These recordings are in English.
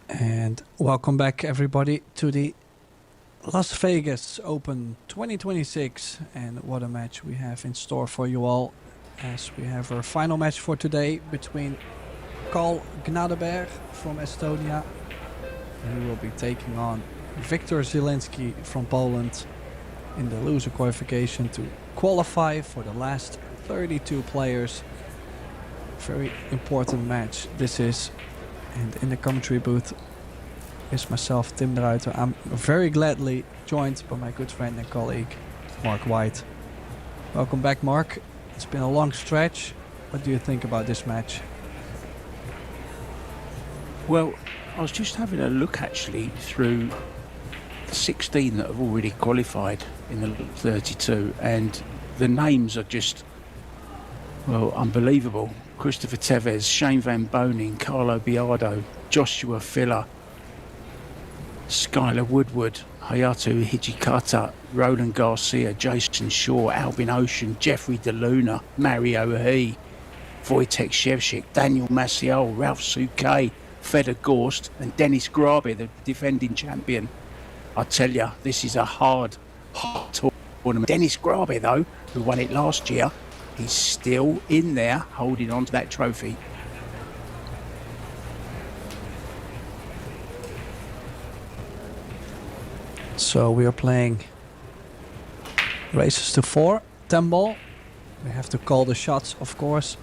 And welcome back everybody to the Las Vegas Open 2026, and what a match we have in store for you all, as we have our final match for today between GNADEBERG from Estonia, who will be taking on Victor ZIELINSKI from Poland in the loser qualification to qualify for the last 32 players. Very important match this is. And in the commentary booth is myself, Tim de Ruiter. I'm very gladly joined by my good friend and colleague, Mark White. Welcome back, Mark. It's been a long stretch. What do you think about this match? Well, I was just having a look actually through the 16 that have already qualified in the 32, and the names are just, well, unbelievable. Christopher Tevez, Shane Van Boning, Carlo Biardo, Joshua Filler, Skylar Woodward, Hayato Hijikata, Roland Garcia, Jason Shaw, Albin Ocean, Jeffrey DeLuna, Mario He, Wojtek Shevchik, Daniel Maciel, Ralph Souquet, Fedor Gorst and Dennis Grabe, the defending champion. I tell you, this is a hard tournament. Dennis Grabe, though, who won it last year, he's still in there holding on to that trophy. So we are playing races to 4, 10 ball. We have to call the shots, of course.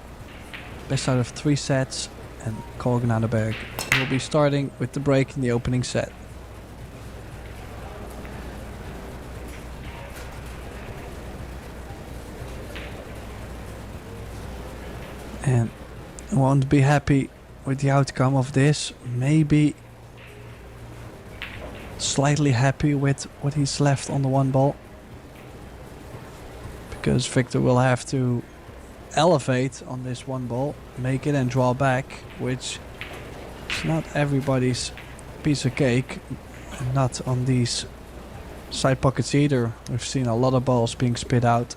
Best out of 3 sets, and GNADEBERG will be starting with the break in the opening set. And won't be happy with the outcome of this. Maybe slightly happy with what he's left on the 1 ball, because Victor will have to elevate on this 1 ball, make it and draw back, which is not everybody's piece of cake, and not on these side pockets either. We've seen a lot of balls being spit out.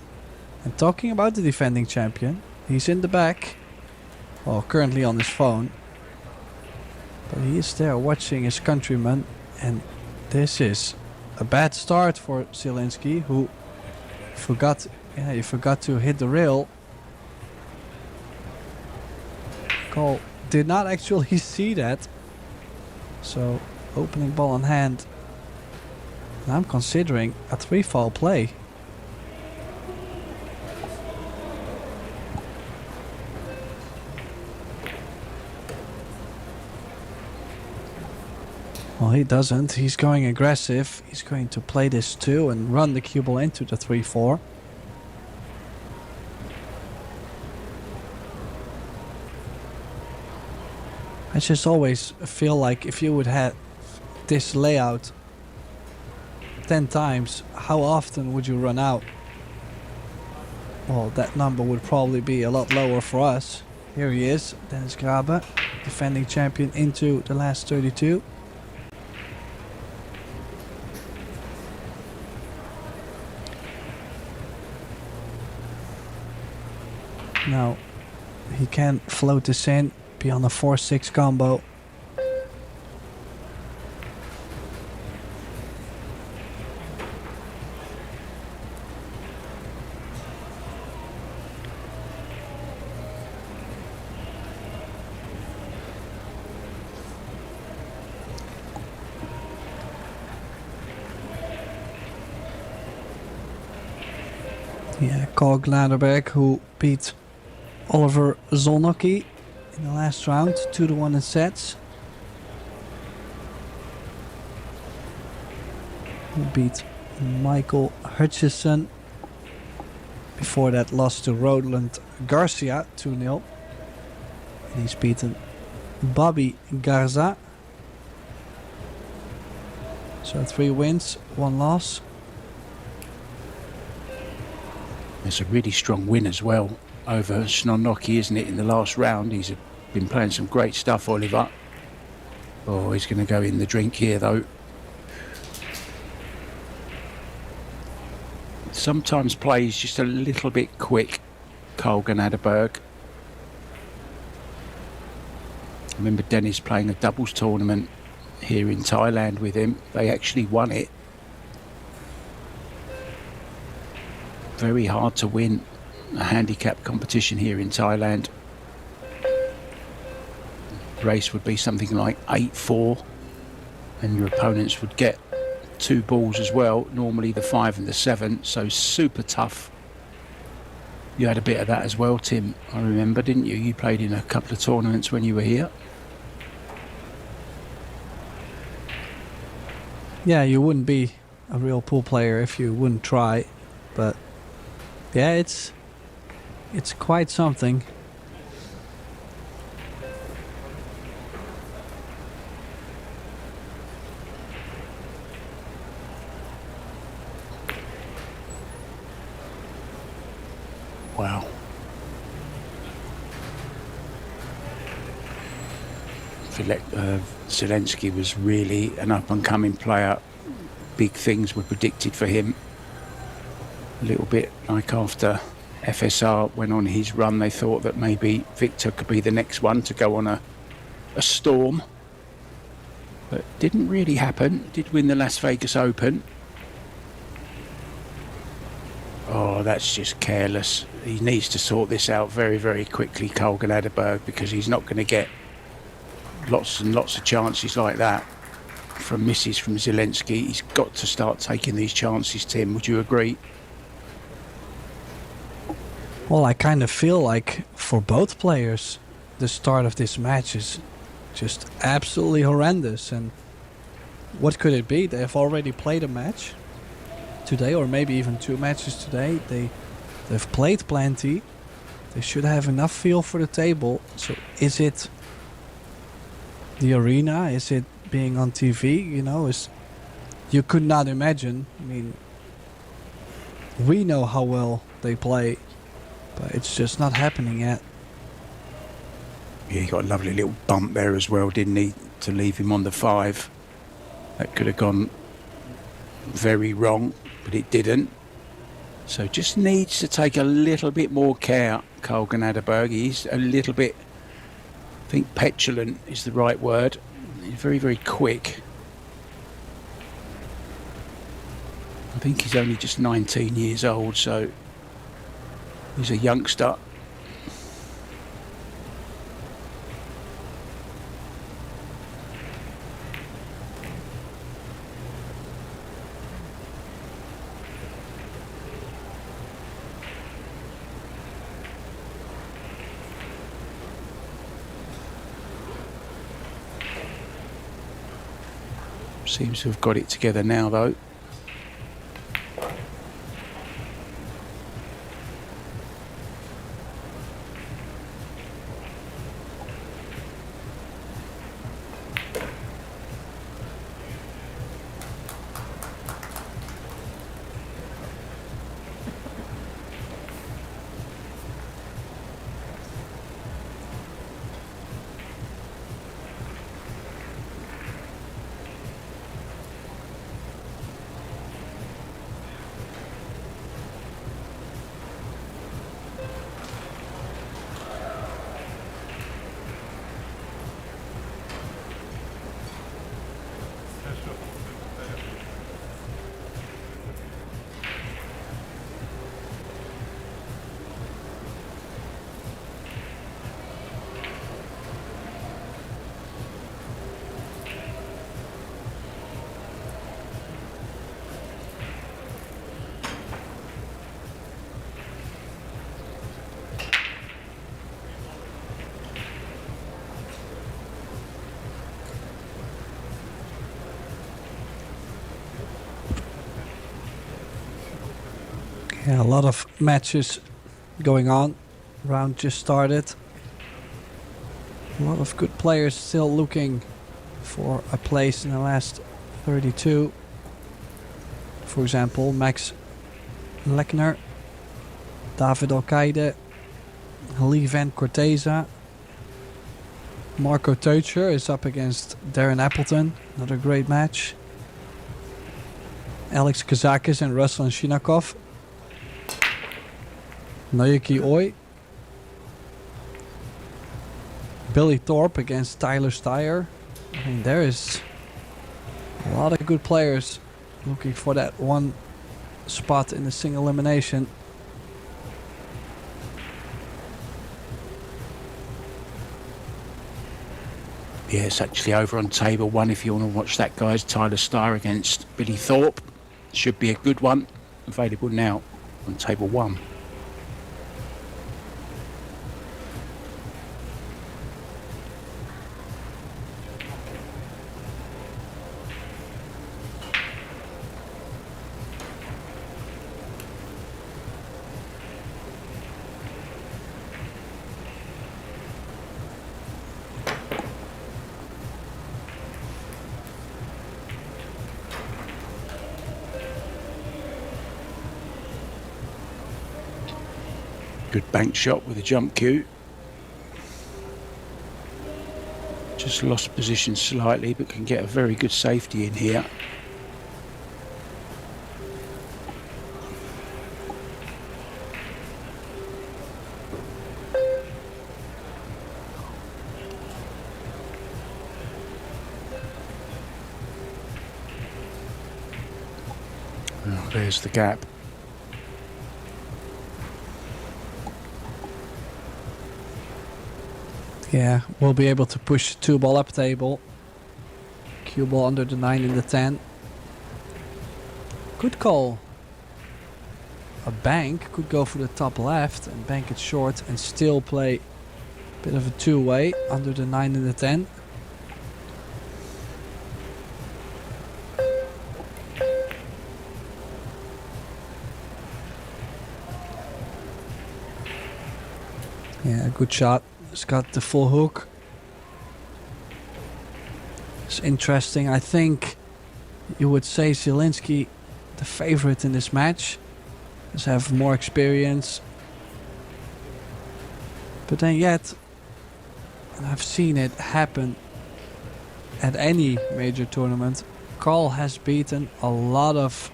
And talking about the defending champion, he's in the back, well, currently on his phone, but he is there watching his countrymen, and this is a bad start for ZIELINSKI, who forgot to hit the rail. Cole did not actually see that, so opening ball in hand, and I'm considering a 3-fall play. Well, he doesn't. He's going aggressive. He's going to play this too and run the cue ball into the 3-4. I just always feel like if you would have this layout 10 times, how often would you run out? Well, that number would probably be a lot lower for us. Here he is, Dennis Grabe, defending champion into the last 32. Now, he can float this in, be on a 4-6 combo. Yeah, GNADEBERG, who beat Oliver Zolnocki in the last round, 2-1 in sets. Who beat Michael Hutchison. Before that, lost to Roland Garcia, 2-0. And he's beaten Bobby Garza. So 3 wins, 1 loss. It's a really strong win as well over Snonnoki, isn't it, in the last round. He's been playing some great stuff, Oliver. Oh, he's going to go in the drink here, though. Sometimes plays just a little bit quick, GNADEBERG. I remember Dennis playing a doubles tournament here in Thailand with him. They actually won it. Very hard to win a handicap competition here in Thailand. Race would be something like 8-4, and your opponents would get 2 balls as well, normally the 5 and the 7, so super tough. You had a bit of that as well, Tim, I remember, didn't you? You played in a couple of tournaments when you were here. Yeah, you wouldn't be a real pool player if you wouldn't try, but yeah, it's quite something. Wow. ZIELINSKI was really an up-and-coming player. Big things were predicted for him. A little bit like after FSR went on his run, they thought that maybe Victor could be the next one to go on a storm. But didn't really happen. Did win the Las Vegas Open. Oh, that's just careless. He needs to sort this out very, very quickly, GNADEBERG, because he's not going to get lots and lots of chances like that from misses from ZIELINSKI. He's got to start taking these chances, Tim. Would you agree? Well, I kind of feel like for both players, the start of this match is just absolutely horrendous. And what could it be? They have already played a match today, or maybe even 2 matches today. They've played plenty. They should have enough feel for the table. So is it the arena? Is it being on TV? You know, you could not imagine. I mean, we know how well they play, but it's just not happening yet. Yeah, he got a lovely little bump there as well, didn't he, to leave him on the 5. That could have gone very wrong, but it didn't. So just needs to take a little bit more care, GNADEBERG. He's a little bit, I think petulant is the right word. He's very, very quick. I think he's only just 19 years old, so he's a youngster. Seems to have got it together now, though. Yeah, a lot of matches going on. Round just started. A lot of good players still looking for a place in the last 32. For example, Max Lechner, David Alcaide, Lee Van Corteza. Marco Teucher is up against Darren Appleton. Another great match. Alex Kazakis and Ruslan Shinakov. Naoki Oi. Billy Thorpe against Tyler Steyer. I mean, there is A lot of good players looking for that one spot in the single elimination. Yeah, it's actually over on table 1 if you want to watch that, guys. Tyler Starr against Billy Thorpe. Should be a good one. Available now on table 1. Good bank shot with a jump cue. Just lost position slightly, but can get a very good safety in here. Oh, there's the gap. Yeah, we'll be able to push 2-ball up table. Cue ball under the 9 and the 10. Good call. A bank could go for the top left and bank it short and still play a bit of a two-way under the 9 and the 10. Yeah, good shot. It's got the full hook. It's interesting. I think you would say Zielinski the favorite in this match. Does have more experience. But then yet, I've seen it happen at any major tournament. Carl has beaten a lot of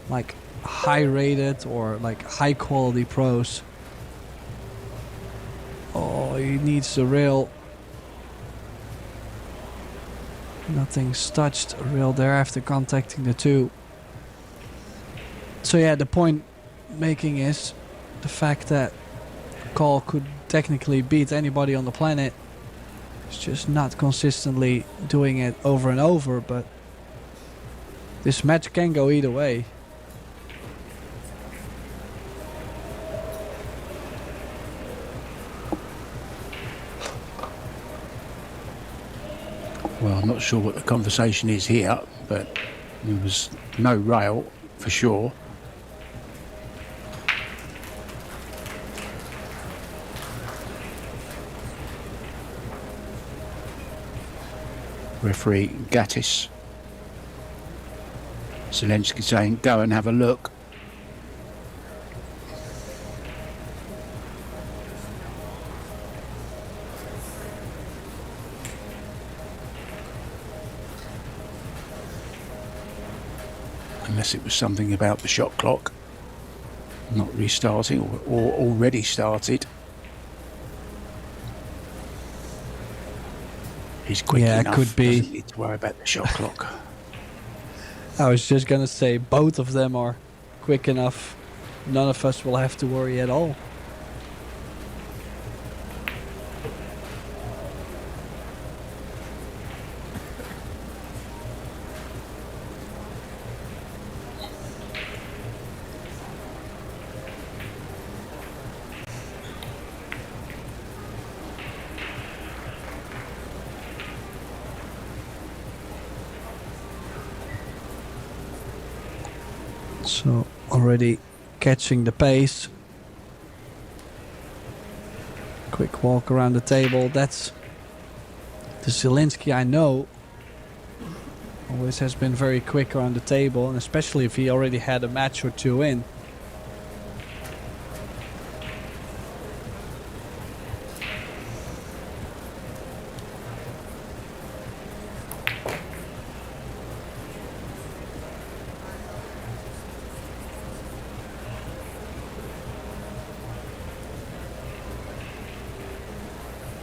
like high rated or like high quality pros. Oh, he needs the rail. Nothing's touched a rail there after contacting the 2. So yeah, the point making is the fact that Carl could technically beat anybody on the planet. He's just not consistently doing it over and over, but this match can go either way. Well, I'm not sure what the conversation is here, but there was no rail for sure. Referee Gattis. Zielinski saying, go and have a look. Unless it was something about the shot clock not restarting or already started. He's quick enough. Could be. Doesn't need to worry about the shot clock. I was just gonna say both of them are quick enough. None of us will have to worry at all. So already catching the pace. Quick walk around the table. That's the Zielinski I know. Always has been very quick around the table, and especially if he already had a match or 2 in.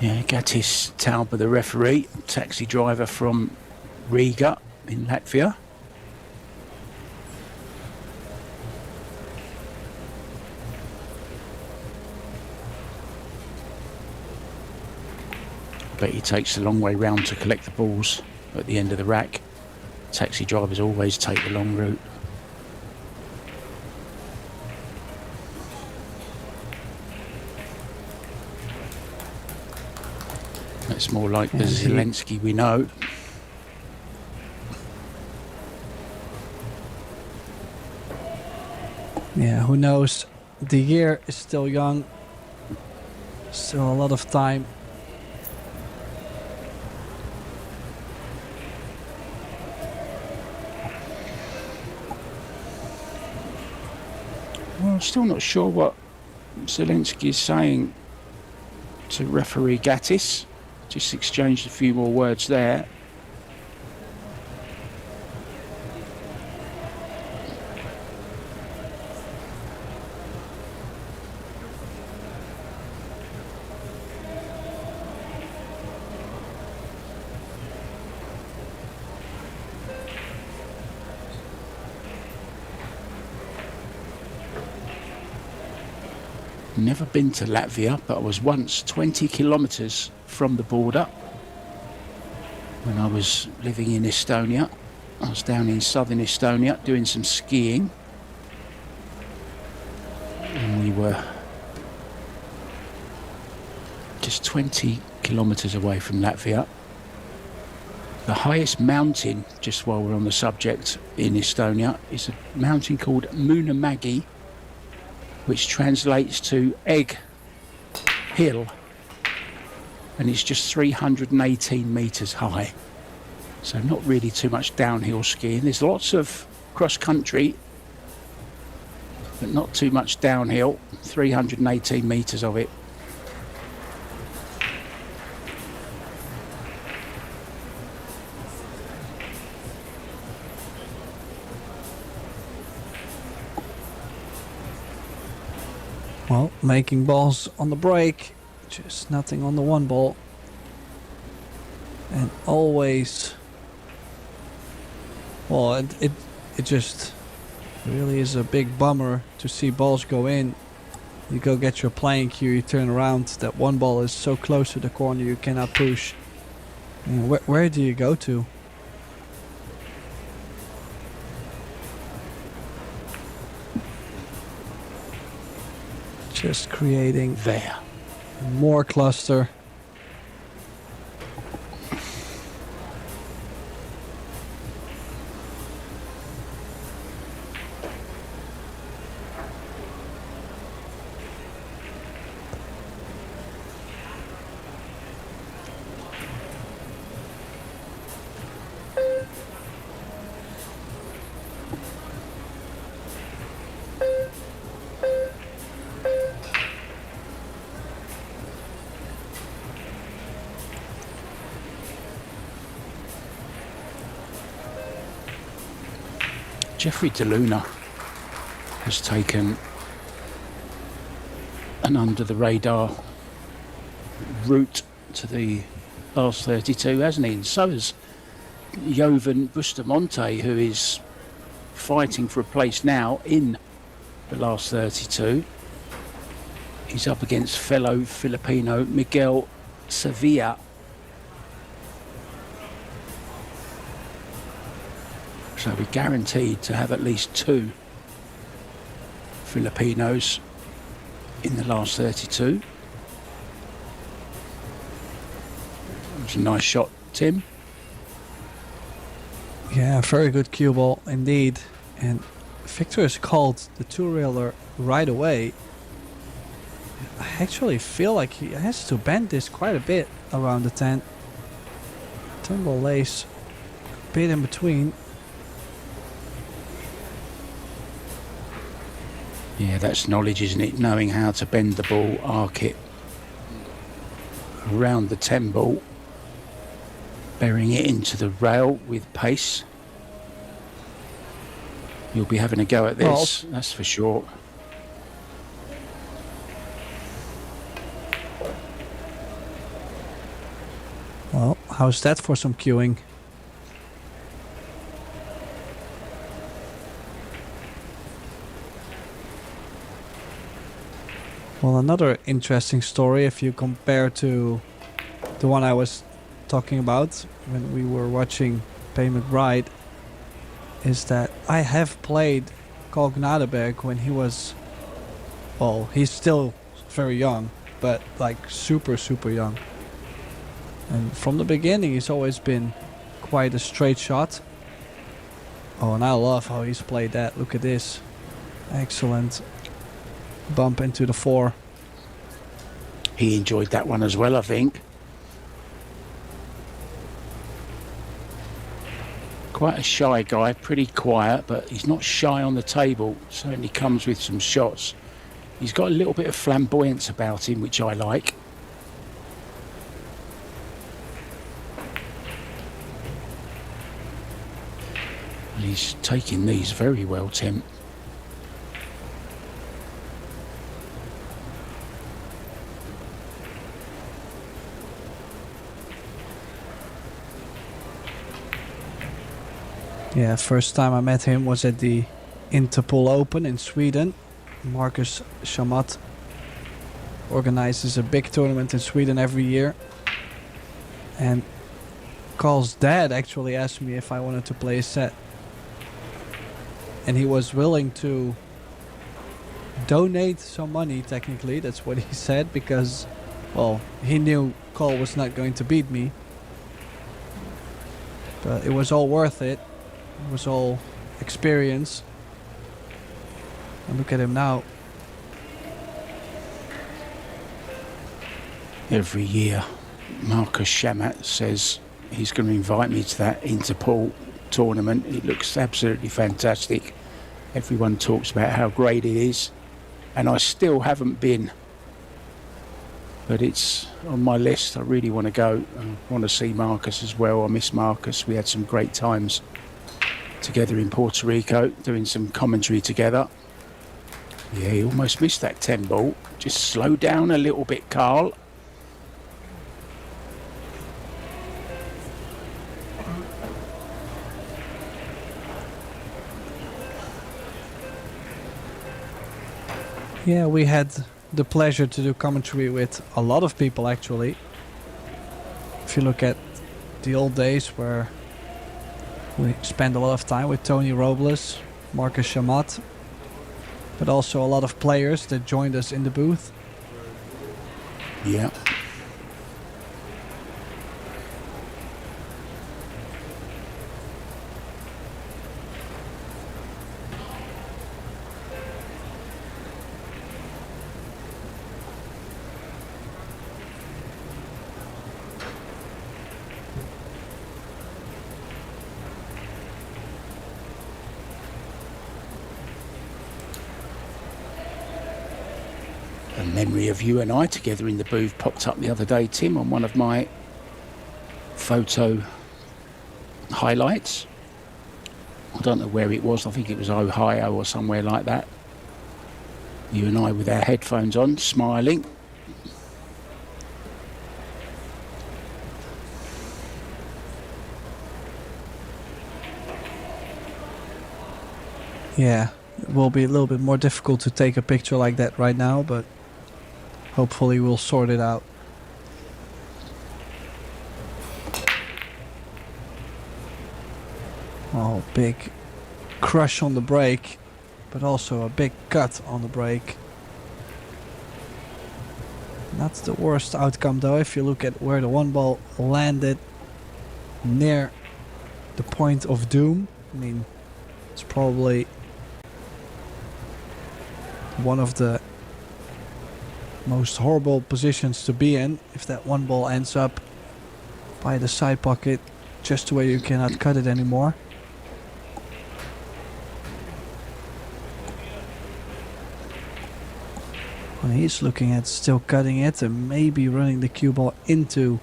Yeah, Gattis Tauber, the referee, taxi driver from Riga, in Latvia. But he takes the long way round to collect the balls at the end of the rack. Taxi drivers always take the long route. That's more like the ZIELINSKI we know. Yeah, who knows? The year is still young. Still a lot of time. Well, I'm still not sure what ZIELINSKI is saying to referee Gattis. Just exchanged a few more words there. Never been to Latvia, but I was once 20 kilometres from the border when I was living in Estonia. I was down in southern Estonia doing some skiing, and we were just 20 kilometres away from Latvia. The highest mountain, just while we're on the subject, in Estonia is a mountain called Munamägi, which translates to Egg Hill, and it's just 318 metres high. So not really too much downhill skiing. There's lots of cross country, but not too much downhill. 318 metres of it. Well, making balls on the break, just nothing on the one ball. And always, well, it just really is a big bummer to see balls go in. You go get your playing cue, you turn around, that one ball is so close to the corner you cannot push. And where do you go to? Just creating There. more cluster. Jeffrey DeLuna has taken an under-the-radar route to the last 32, hasn't he? And so has Jovan Bustamante, who is fighting for a place now in the last 32. He's up against fellow Filipino Miguel Sevilla. So we're guaranteed to have at least two Filipinos in the last 32. It was a nice shot, Tim. Yeah, very good cue ball indeed. And Victor has called the two-reeler right away. I actually feel like he has to bend this quite a bit around the 10. 10 ball lays a bit in between. Yeah, that's knowledge, isn't it? Knowing how to bend the ball, arc it around the 10 ball, burying it into the rail with pace. You'll be having a go at this, that's for sure. Well, how's that for some cueing? Well, another interesting story, if you compare to the one I was talking about when we were watching Payment Bride, is that I have played Carl GNADEBERG when he was, well, he's still very young, but like super young. And from the beginning he's always been quite a straight shot. Oh, and I love how he's played that. Look at this. Excellent bump into the 4. He enjoyed that one as well, I think. Quite a shy guy, pretty quiet, but he's not shy on the table. Certainly comes with some shots. He's got a little bit of flamboyance about him, which I like. And he's taking these very well, Tim. Yeah, first time I met him was at the Interpol Open in Sweden. Marcus Schmidt organizes a big tournament in Sweden every year. And Carl's dad actually asked me if I wanted to play a set. And he was willing to donate some money, technically, that's what he said, because, well, he knew Carl was not going to beat me. But it was all worth it. It was all experience. And look at him now. Every year, Marcus Schmidt says he's going to invite me to that Interpol tournament. It looks absolutely fantastic. Everyone talks about how great it is. And I still haven't been. But it's on my list. I really want to go. I want to see Marcus as well. I miss Marcus. We had some great times together in Puerto Rico, doing some commentary together. Yeah, he almost missed that 10 ball. Just slow down a little bit, Carl. Yeah, we had the pleasure to do commentary with a lot of people, actually. If you look at the old days where we spent a lot of time with Tony Robles, Marcus Schmidt, but also a lot of players that joined us in the booth. Yeah. A memory of you and I together in the booth popped up the other day, Tim, on one of my photo highlights. I don't know where it was. I think it was Ohio or somewhere like that. You and I with our headphones on, smiling. Yeah, it will be a little bit more difficult to take a picture like that right now, but hopefully we'll sort it out. Oh, big crush on the brake, but also a big cut on the brake. Not the worst outcome though, if you look at where the one ball landed near the point of doom. I mean, it's probably one of the most horrible positions to be in if that one ball ends up by the side pocket just where you cannot cut it anymore. And he's looking at still cutting it and maybe running the cue ball into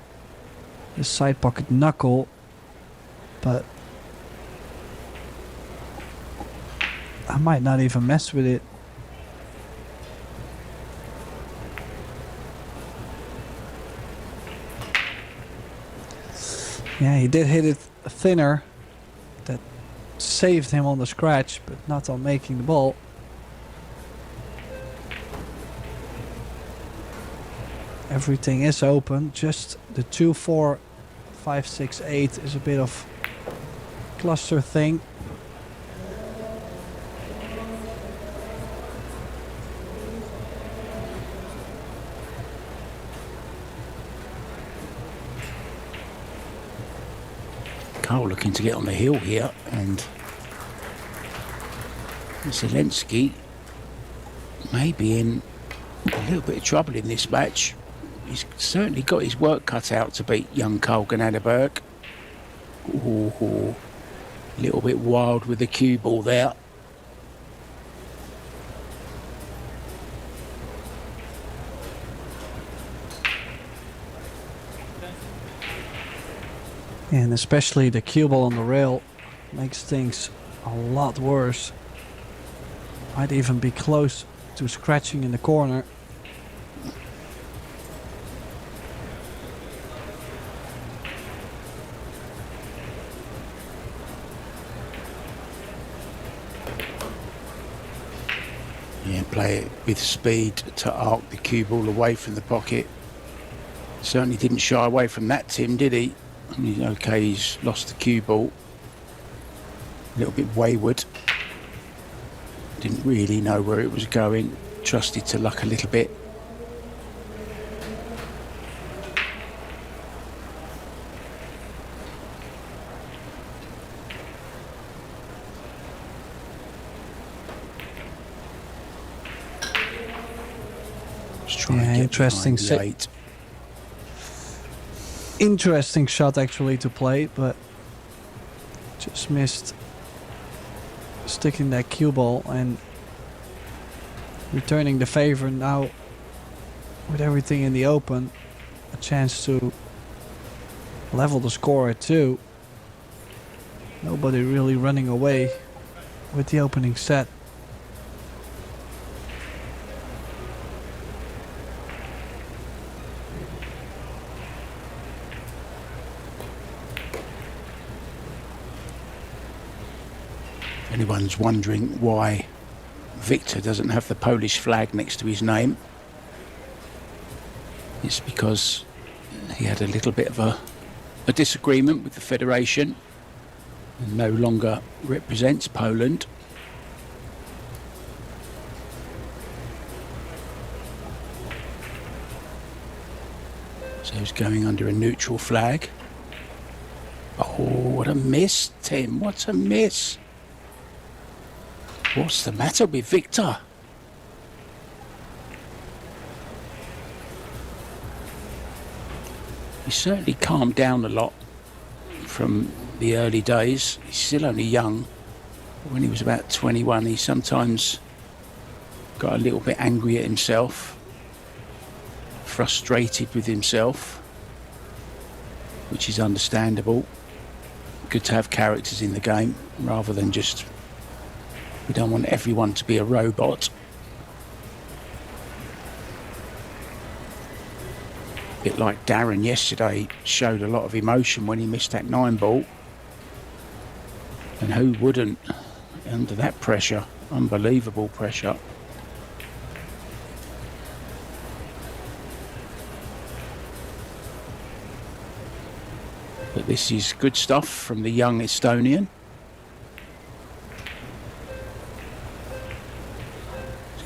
the side pocket knuckle, but I might not even mess with it. Yeah, he did hit it thinner. That saved him on the scratch, but not on making the ball. Everything is open. Just the 2, 4, 5, 6, 8 is a bit of cluster thing. Carl looking to get on the hill here, and ZIELINSKI may be in a little bit of trouble in this match. He's certainly got his work cut out to beat young Carl GNADEBERG. Ooh, a little bit wild with the cue ball there. And especially the cue ball on the rail makes things a lot worse. Might even be close to scratching in the corner. Yeah, play it with speed to arc the cue ball away from the pocket. Certainly didn't shy away from that, Tim, did he? I mean, okay, he's lost the cue ball. A little bit wayward. Didn't really know where it was going. Trusted to luck a little bit. Yeah, interesting shot actually to play, but just missed sticking that cue ball and returning the favor. Now with everything in the open, a chance to level the score at 2. Nobody really running away with the opening set. Anyone's wondering why Victor doesn't have the Polish flag next to his name, it's because he had a little bit of a disagreement with the Federation and no longer represents Poland. So he's going under a neutral flag. Oh, what a miss, Tim, what a miss. What's the matter with Victor? He's certainly calmed down a lot from the early days. He's still only young. When he was about 21, he sometimes got a little bit angry at himself, frustrated with himself, which is understandable. Good to have characters in the game rather than just... We don't want everyone to be a robot. A bit like Darren yesterday, showed a lot of emotion when he missed that 9 ball. And who wouldn't under that pressure? Unbelievable pressure. But this is good stuff from the young Estonian.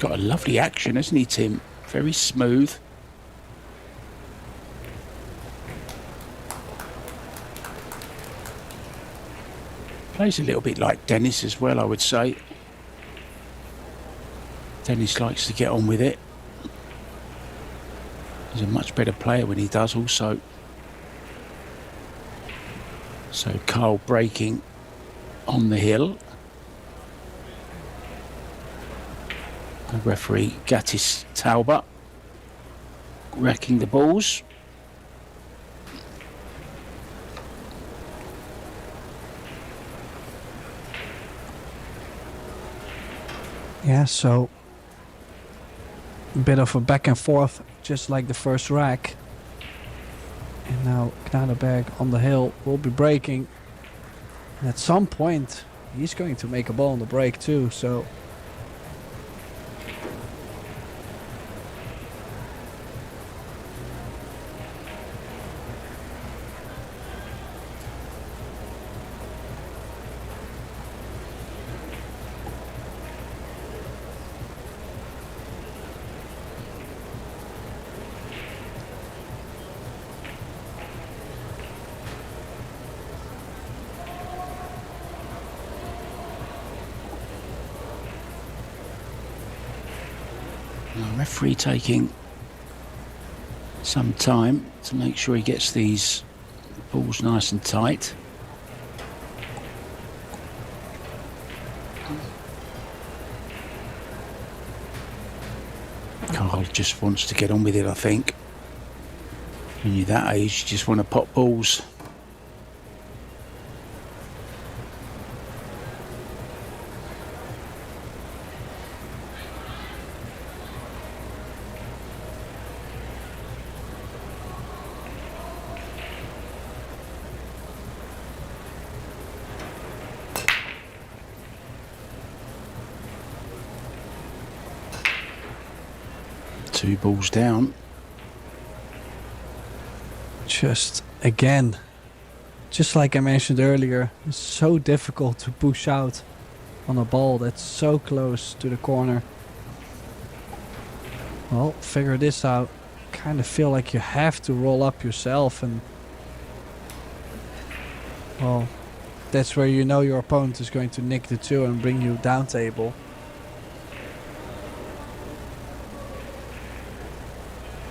Got a lovely action, hasn't he, Tim? Very smooth. Plays a little bit like Dennis as well, I would say. Dennis likes to get on with it. He's a much better player when he does also. So Carl breaking on the hill. Referee Gattis Talbot racking the balls. Yeah, so a bit of a back and forth, just like the first rack. And now GNADEBERG on the hill will be breaking. And at some point, he's going to make a ball on the break too, so... Referee taking some time to make sure he gets these balls nice and tight. Carl just wants to get on with it, I think. When you're that age, you just want to pop balls. Two balls down. Just again, just like I mentioned earlier, it's so difficult to push out on a ball that's so close to the corner. Well, figure this out. Kind of feel like you have to roll up yourself, and well, that's where you know your opponent is going to nick the two and bring you down table.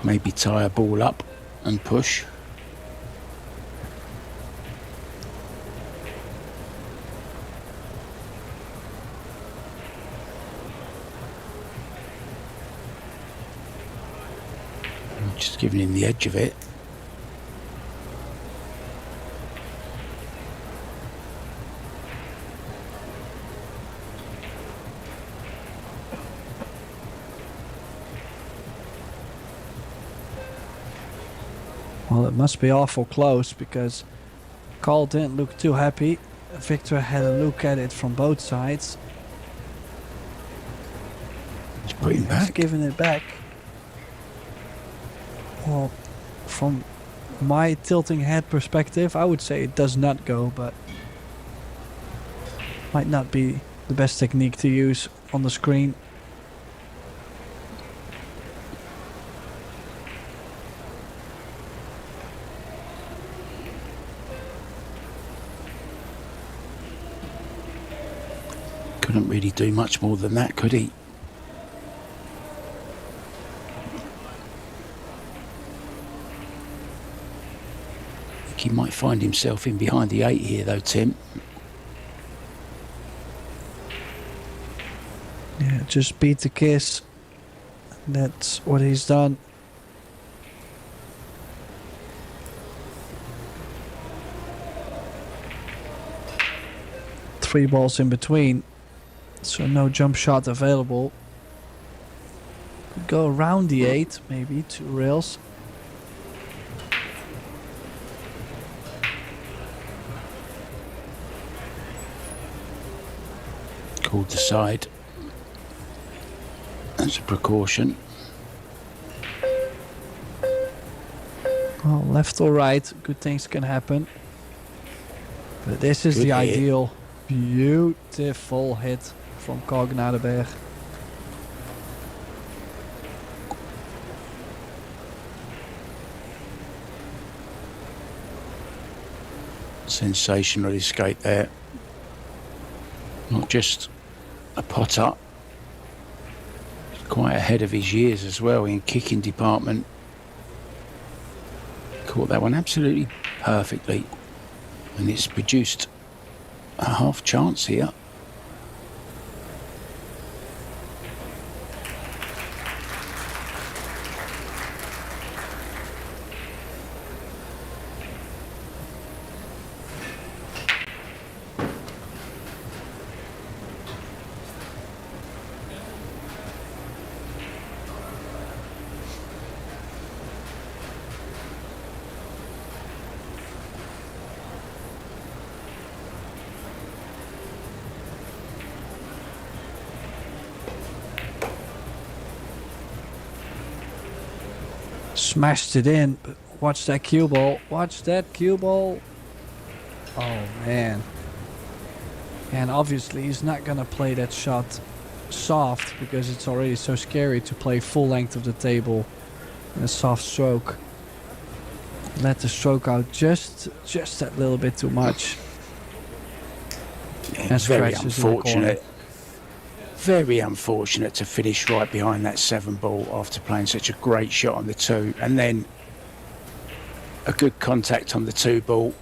Maybe tie a ball up and push. I'm just giving him the edge of it. Well, it must be awful close because Carl didn't look too happy. Victor had a look at it from both sides. He's putting He's back. giving it back. Well, from my tilting head perspective, I would say it does not go, but might not be the best technique to use on the screen. Couldn't really do much more than that, could he? I think he might find himself in behind the 8 here though, Tim. Yeah, just beat the kiss. That's what he's done. Three balls in between, so no jump shot available. Could go around the 8, maybe 2 rails. Called the side. That's a precaution. Well, left or right, good things can happen. But this is Good the hit. ideal, beautiful hit from GNADEBERG. Sensational escape there. Not just a potter, quite ahead of his years as well in kicking department. Caught that one absolutely perfectly, and it's produced a half chance here. Smashed it in, but watch that cue ball. Watch that cue ball. Oh man. And obviously he's not gonna play that shot soft because it's already so scary to play full length of the table in a soft stroke. Let the stroke out just that little bit too much. Yeah, And very scratches in the corner. unfortunate. Very unfortunate to finish right behind that 7 ball after playing such a great shot on the 2, and then a good contact on the 2 ball.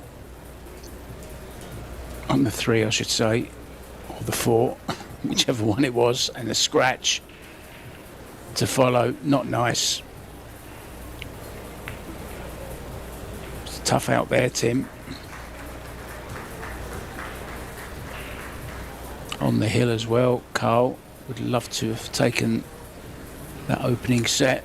On the 3, I should say, or the 4, whichever one it was, and a scratch to follow. Not nice. It's tough out there, Tim. On the hill as well, Carl would love to have taken that opening set.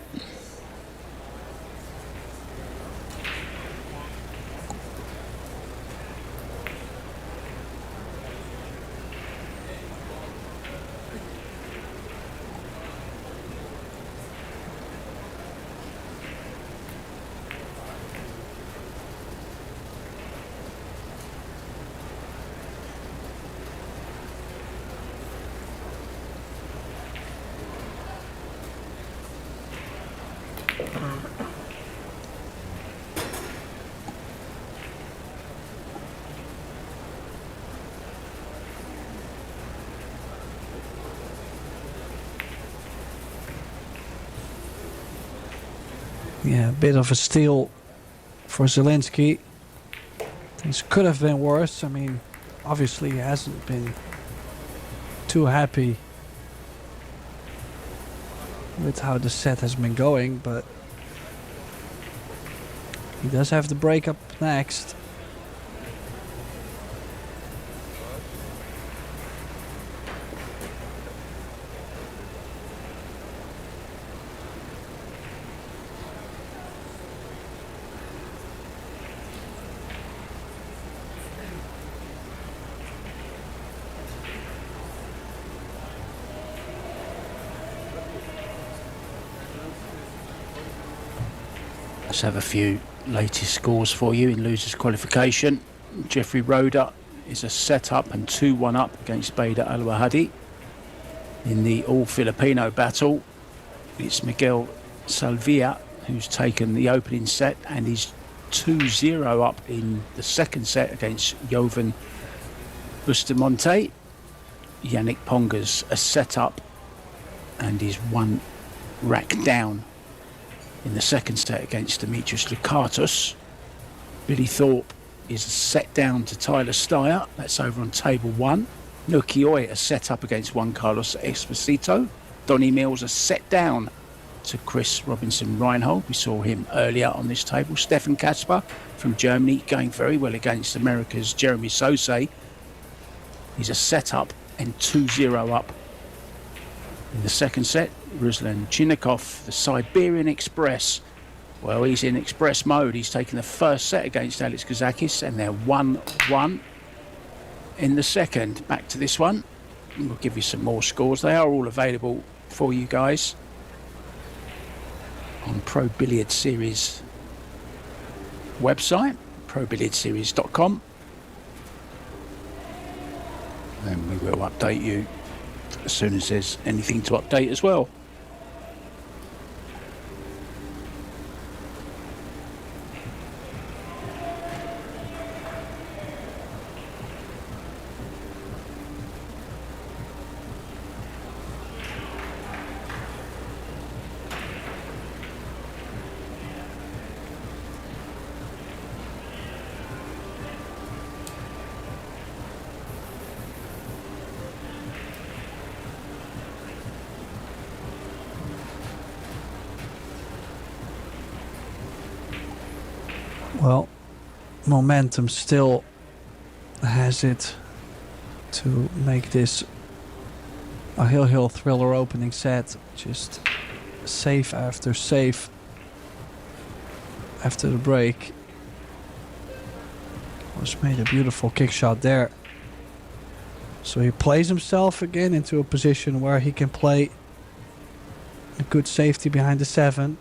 Yeah, a bit of a steal for Zielinski. Things could have been worse. I mean, obviously he hasn't been too happy with how the set has been going, but he does have the break up next. Let's have a few latest scores for you in losers qualification. Jeffrey Roeder is a set up and 2-1 up against Bader Al Wahadi. In the all Filipino battle, it's Miguel Salvia who's taken the opening set and is 2-0 up in the second set against Jovan Bustamante. Yannick Ponga's a set up and is 1 rack down in the second set against Demetrius Lukatos. Billy Thorpe is a set down to Tyler Steyer. That's over on table 1. Nukioi a set up against Juan Carlos Esposito. Donny Mills a set down to Chris Robinson Reinhold. We saw him earlier on this table. Stefan Kasper from Germany going very well against America's Jeremy Sosei. He's a set up and 2-0 up in the second set. Ruslan Chinnikov, the Siberian Express. Well, he's in express mode. He's taken the first set against Alex Kazakis and they're 1-1 in the second. Back to this one. We'll give you some more scores. They are all available for you guys on Pro Billiard Series website, probilliardseries.com. And we will update you as soon as there's anything to update as well. Well, momentum still has it to make this a hill thriller opening set. Just save after save after the break. Was made a beautiful kick shot there. So he plays himself again into a position where he can play a good safety behind the 7.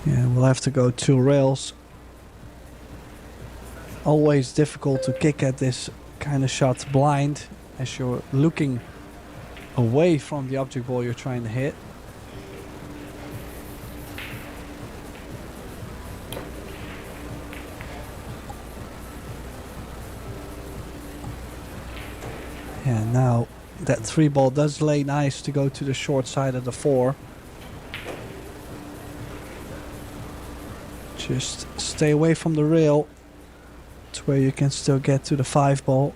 Yeah, we'll have to go 2 rails always difficult to kick at this kind of shot blind as you're looking away from the object ball you're trying to hit. Yeah, now that 3 ball does lay nice to go to the short side of the 4. Just stay away from the rail to where you can still get to the 5 ball.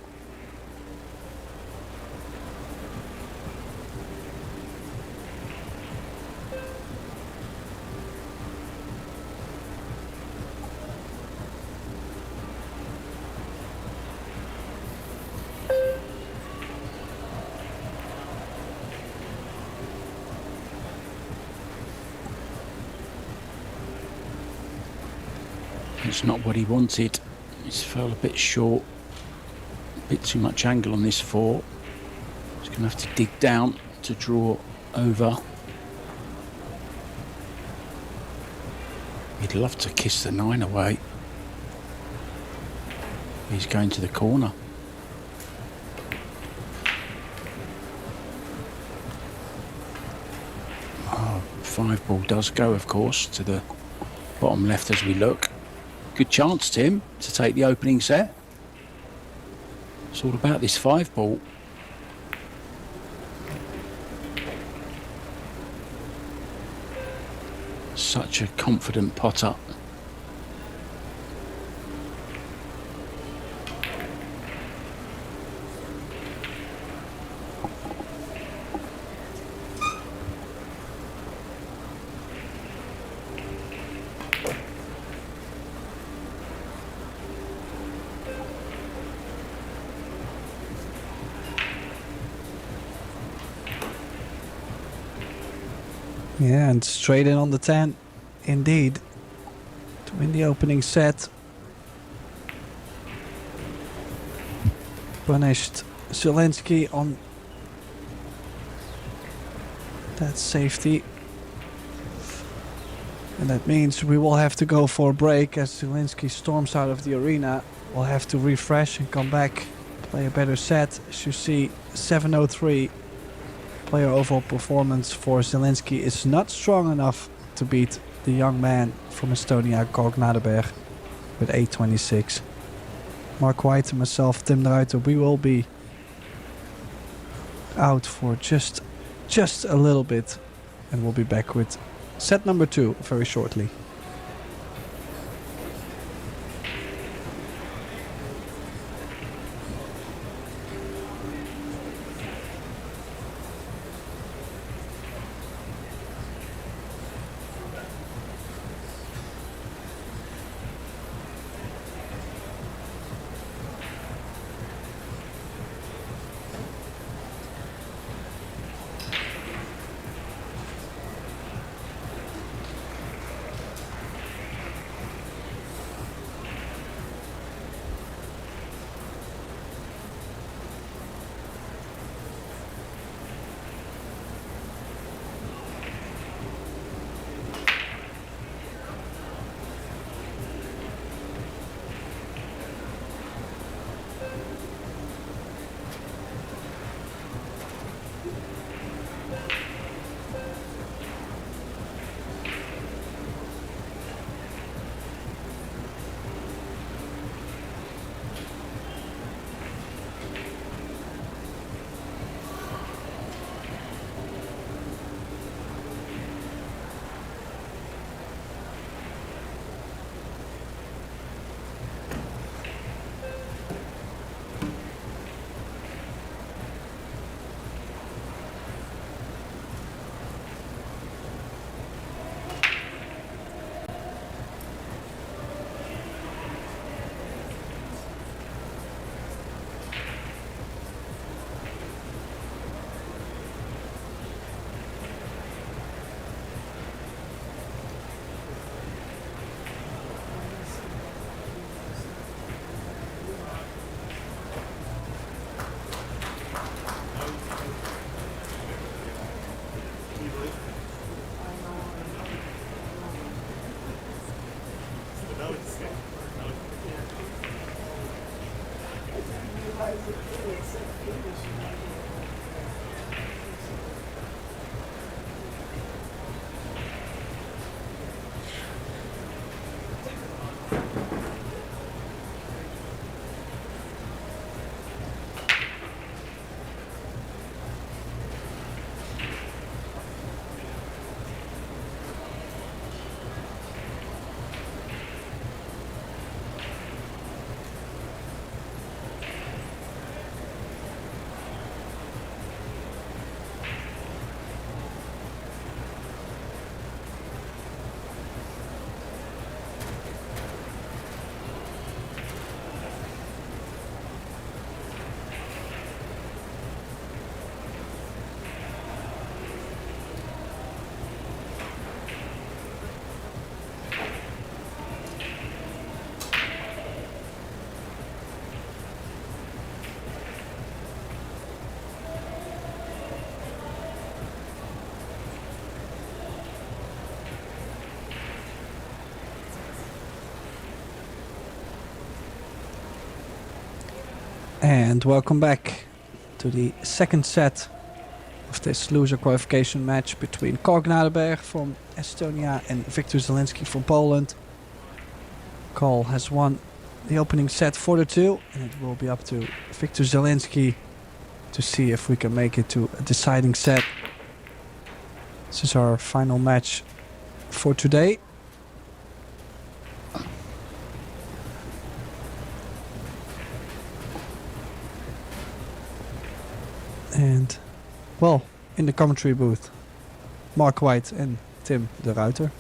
It's not what he wanted. It's fell a bit short. A bit too much angle on this 4. He's going to have to dig down to draw over. He'd love to kiss the 9 away. He's going to the corner. Oh, 5 ball does go, of course, to the bottom left as we look. Good chance, Tim, to take the opening set. It's all about this 5 ball. Such a confident potter. Yeah, and straight in on the 10, indeed, to win the opening set. Punished ZIELINSKI on that safety. And that means we will have to go for a break as ZIELINSKI storms out of the arena. We'll have to refresh and come back, play a better set. As you see, 7:03. Player overall performance for ZIELINSKI is not strong enough to beat the young man from Estonia, GNADEBERG, with 8:26. Mark White and myself, Tim de Ruiter, we will be out for just a little bit, and we'll be back with set number 2 very shortly. And welcome back to the second set of this loser qualification match between GNADEBERG from Estonia and Victor Zielinski from Poland. Carl has won the opening set 4-2, and it will be up to Victor Zielinski to see if we can make it to a deciding set. This is our final match for today. And, well, in the commentary booth, Mark White and Tim de Ruiter.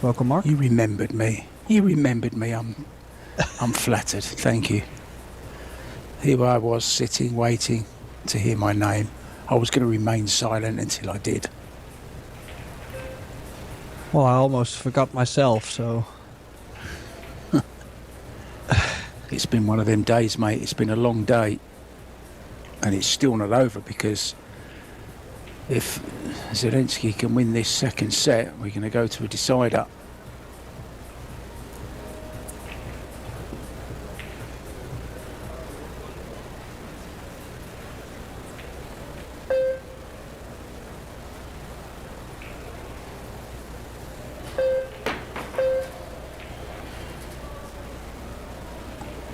Welcome, Mark. You remembered me. I'm flattered. Thank you. Here I was sitting, waiting to hear my name. I was going to remain silent until I did. Well, I almost forgot myself, so... It's been one of them days, mate. It's been a long day. And it's still not over, because if Zielinski can win this second set, we're going to go to a decider.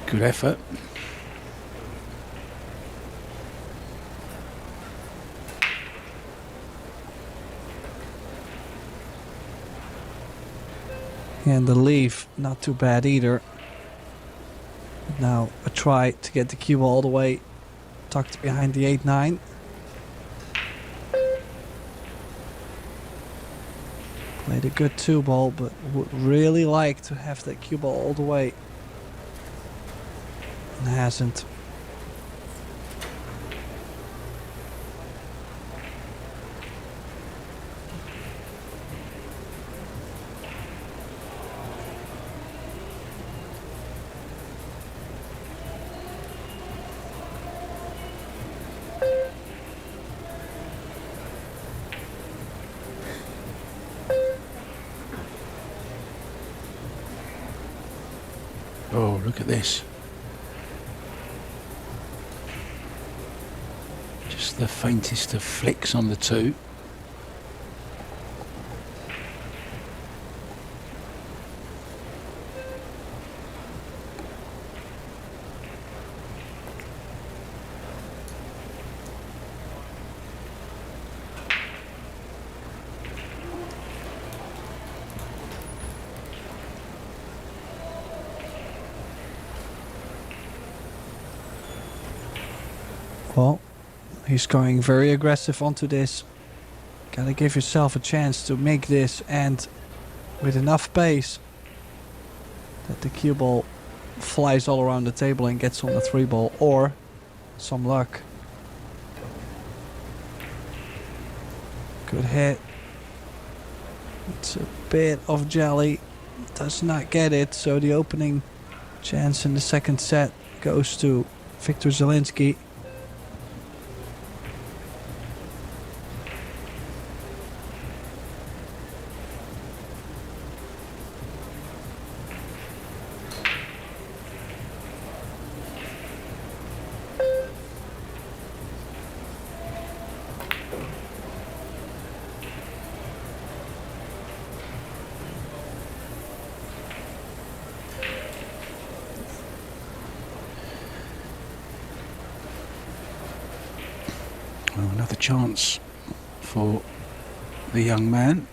Good effort. And the leave, not too bad either. Now a try to get the cue ball all the way tucked behind the 8-9. Played a good 2-ball, but would really like to have that cue ball all the way. And hasn't. Oh, look at this. Just the faintest of flicks on the 2. Well, he's going very aggressive onto this. Gotta give yourself a chance to make this end with enough pace that the cue ball flies all around the table and gets on the 3-ball, or some luck. Good hit. It's a bit of jelly. Does not get it, so the opening chance in the second set goes to Victor Zielinski. Well, another chance for the young man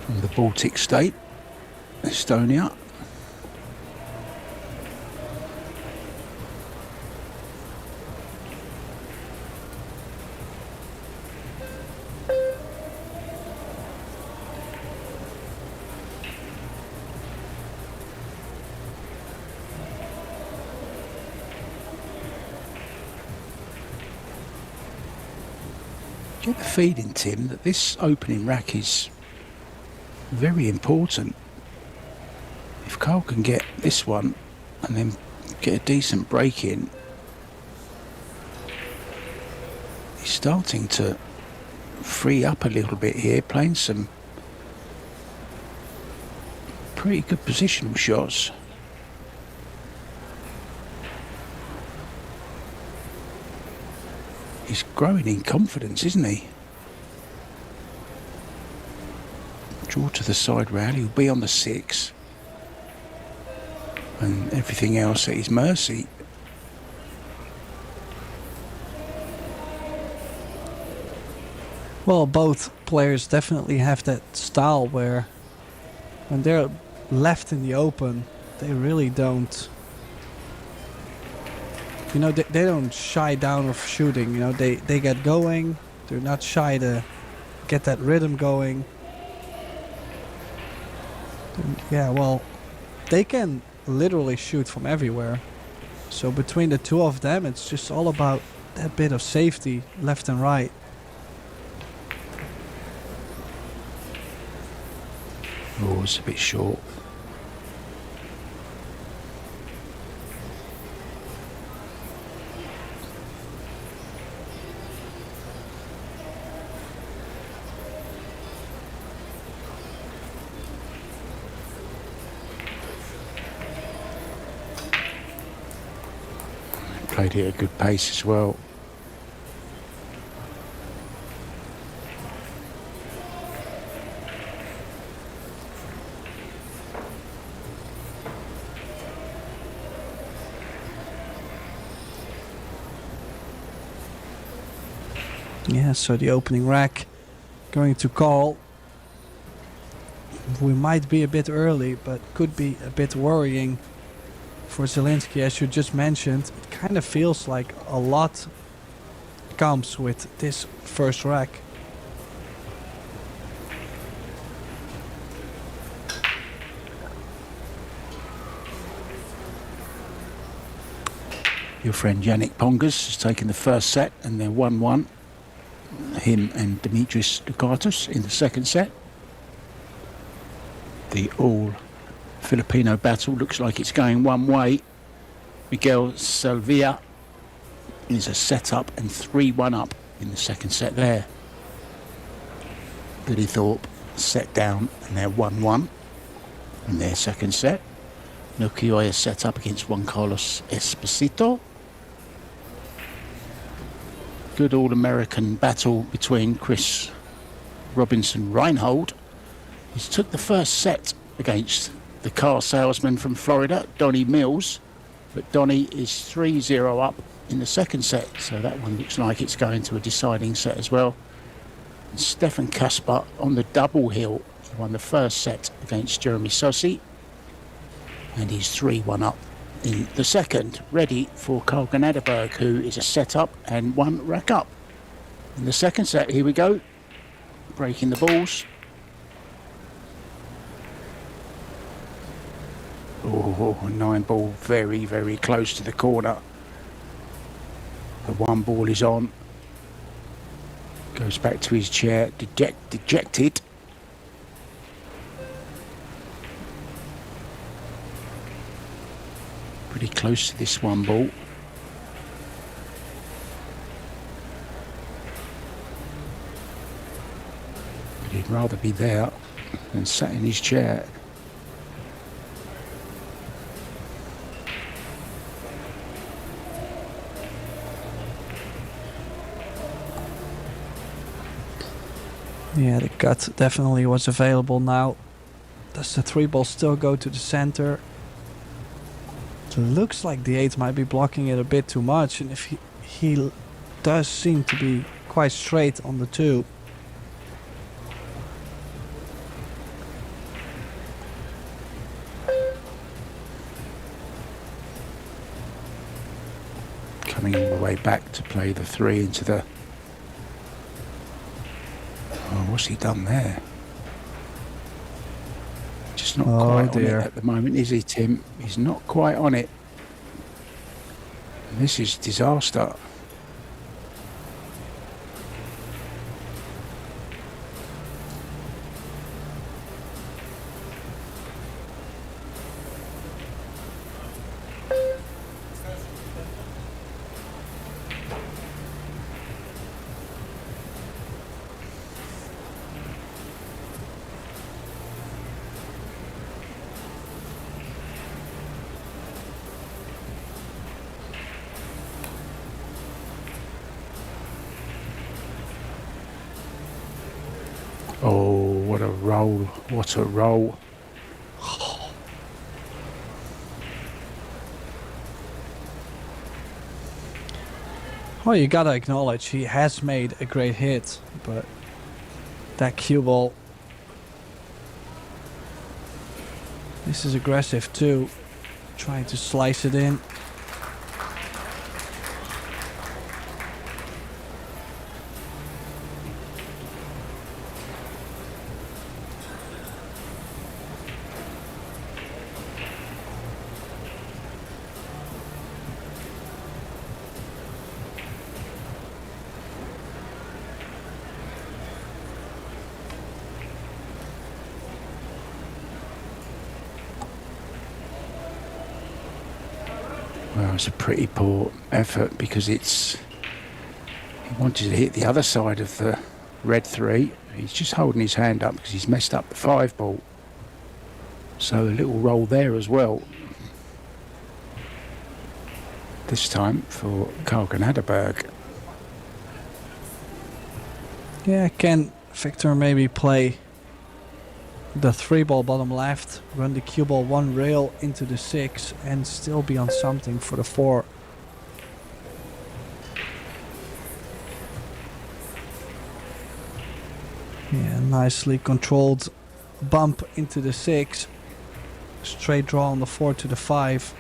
from the Baltic state, Estonia. Get the feeling, Tim, that this opening rack is very important. If Carl can get this one and then get a decent break in, he's starting to free up a little bit here, playing some pretty good positional shots. He's growing in confidence, isn't he? Draw to the side rail. He'll be on the 6. And everything else at his mercy. Well, both players definitely have that style where when they're left in the open, they really don't, you know, they don't shy down of shooting. You know, they get going. They're not shy to get that rhythm going. Yeah, well, they can literally shoot from everywhere. So between the two of them, it's just all about that bit of safety left and right. Oh, it's a bit short. Played it at a good pace as well. Yeah, so the opening rack going to call. We might be a bit early, but could be a bit worrying for ZIELINSKI, as you just mentioned. It kind of feels like a lot comes with this first rack. Your friend Yannick Pongas has taken the first set and they're 1-1. Him and Dimitris Dukatos in the second set. The all-Filipino battle looks like it's going one way. Miguel Salvia is a set up and 3-1 up in the second set there. Billy Thorpe set down and they're 1-1 in their second set. Nokioya set up against Juan Carlos Esposito. Good all-American battle between Chris Robinson-Reinhold. He's took the first set against the car salesman from Florida, Donnie Mills. But Donnie is 3-0 up in the second set. So that one looks like it's going to a deciding set as well. And Stefan Kasper on the double hill. He won the first set against Jeremy Sossi. And he's 3-1 up in the second, ready for Carl GNADEBERG, who is a set up and 1 rack up. In the second set, here we go. Breaking the balls. Oh, 9 ball, very, very close to the corner. The 1 ball is on. Goes back to his chair, dejected. Pretty close to this 1 ball. But he'd rather be there than sat in his chair. Yeah, the cut definitely was available now. Does the 3 ball still go to the center? It looks like the 8 might be blocking it a bit too much, and if he does seem to be quite straight on the 2. Coming all the way back to play the 3 into the... Oh, what's he done there? Just not quite on it at the moment, is he, Tim? He's not quite on it. And this is disaster. Oh, what a roll. What a roll. Well, you gotta acknowledge he has made a great hit, but that cue ball. This is aggressive too, trying to slice it in. Well, it's a pretty poor effort because he wanted to hit the other side of the red 3. He's just holding his hand up because he's messed up the 5 ball. So a little roll there as well. This time for GNADEBERG. Yeah, can Victor maybe play the 3 ball bottom left, run the cue ball 1 rail into the 6 and still be on something for the 4? Yeah, nicely controlled bump into the 6. Straight draw on the 4 to the 5.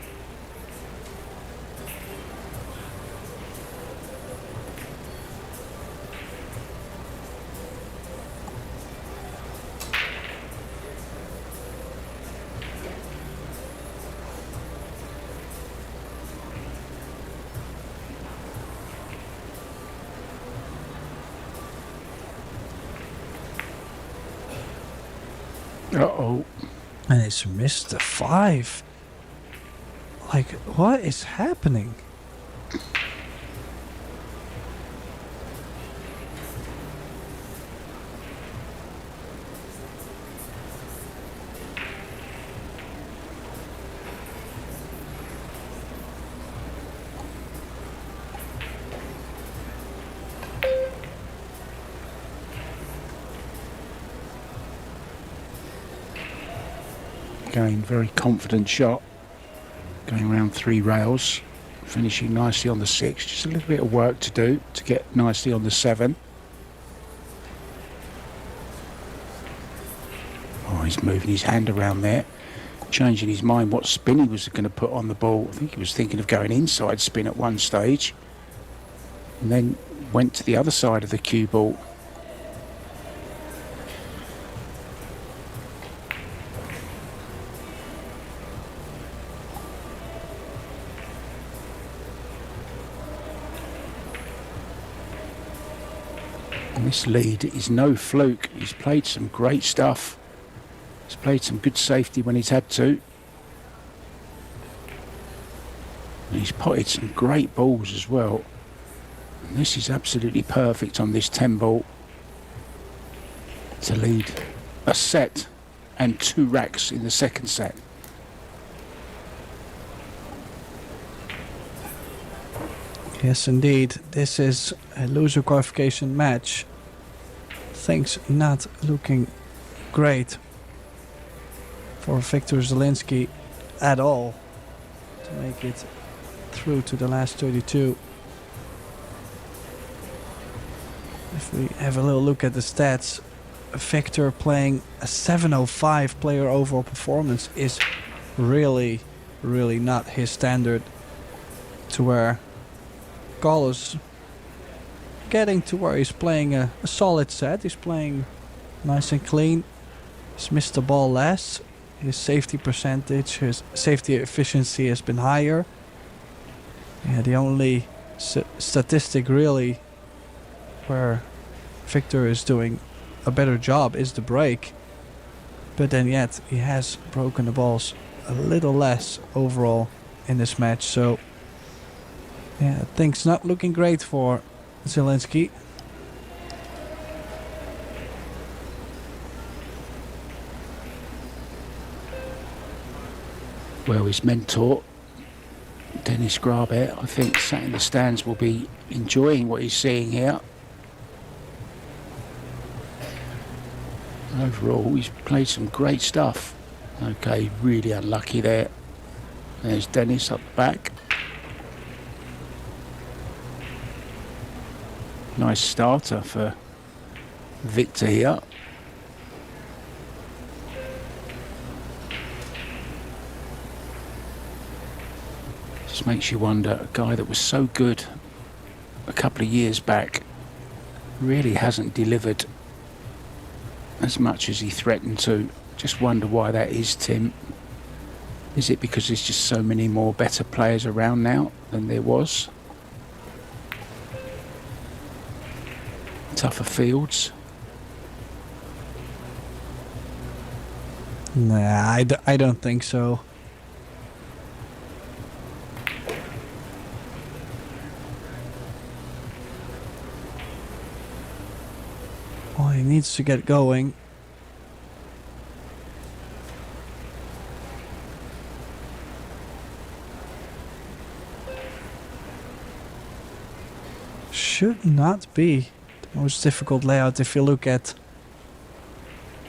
Uh-oh. And it's missed the 5. Like, what is happening? Again, very confident shot. Going around 3 rails. Finishing nicely on the 6. Just a little bit of work to do to get nicely on the 7. Oh, he's moving his hand around there. Changing his mind what spin he was going to put on the ball. I think he was thinking of going inside spin at one stage. And then went to the other side of the cue ball. And this lead is no fluke. He's played some great stuff. He's played some good safety when he's had to. And he's potted some great balls as well. And this is absolutely perfect on this 10 ball to lead a set and 2 racks in the second set. Yes, indeed. This is a loser qualification match. Things not looking great for Victor Zielinski at all to make it through to the last 32. If we have a little look at the stats, Victor playing a 705 player overall performance is really, really not his standard, to where Carlos getting to where he's playing a solid set. He's playing nice and clean. He's missed the ball less. His safety percentage, his safety efficiency has been higher. Yeah, the only statistic really where Victor is doing a better job is the break. But then yet he has broken the balls a little less overall in this match. So yeah, things not looking great for Zielinski. Well, his mentor, Dennis Grabet, I think sat in the stands, will be enjoying what he's seeing here. Overall, he's played some great stuff. Okay, really unlucky there. There's Dennis up the back. Nice starter for Victor here. Just makes you wonder, a guy that was so good a couple of years back really hasn't delivered as much as he threatened to. Just wonder why that is, Tim. Is it because there's just so many more better players around now than there was? Tougher fields? Nah, I don't think so. Well, he needs to get going. Should not be the most difficult layout if you look at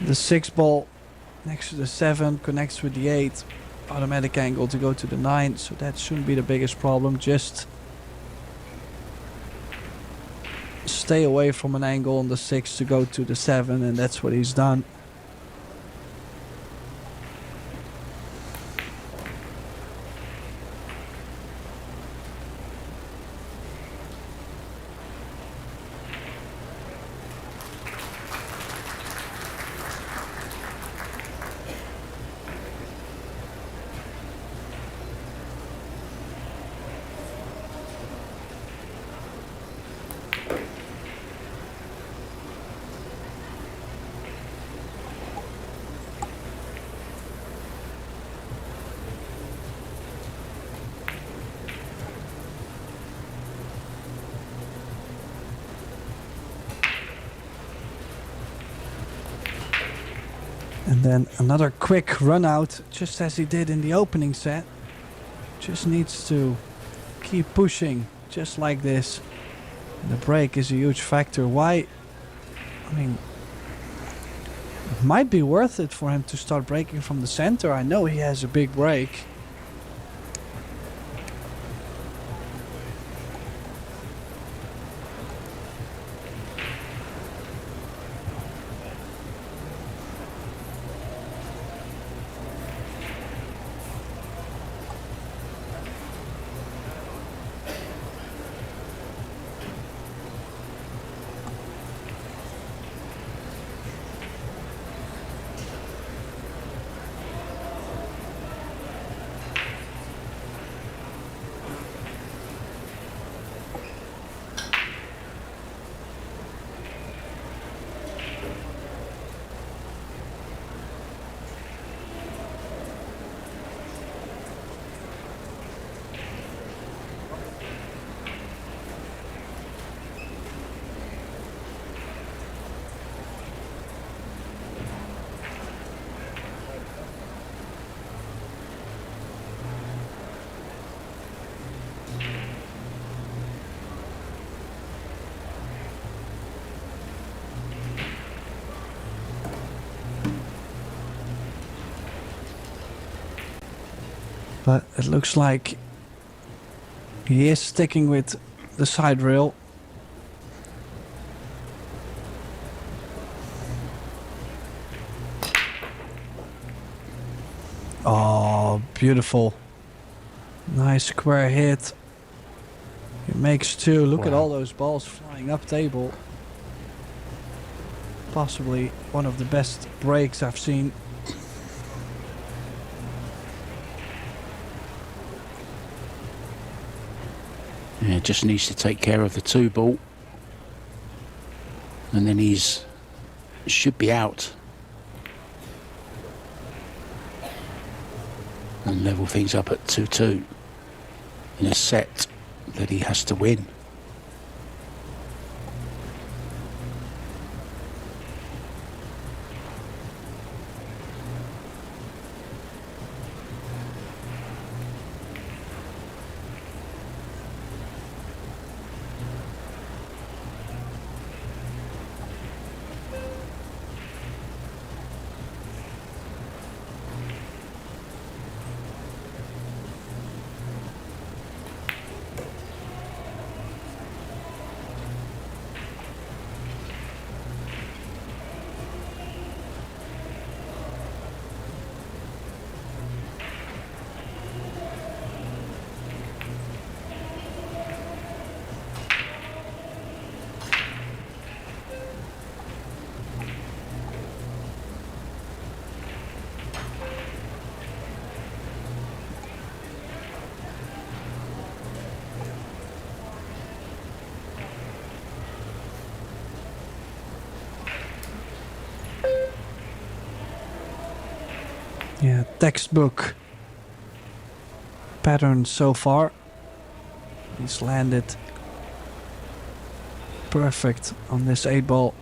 the 6 ball next to the 7, connects with the 8, automatic angle to go to the 9, so that shouldn't be the biggest problem. Just stay away from an angle on the 6 to go to the 7, and that's what he's done. And then another quick run out, just as he did in the opening set. Just needs to keep pushing, just like this. And the break is a huge factor. Why? I mean, it might be worth it for him to start breaking from the center. I know he has a big break. But it looks like he is sticking with the side rail. Oh, beautiful. Nice square hit. He makes 2. Look at all those balls flying up table. Possibly one of the best breaks I've seen. Yeah, just needs to take care of the 2 ball. And then should be out. And level things up at 2-2 in a set that he has to win. Yeah, textbook pattern so far. He's landed perfect on this 8-ball.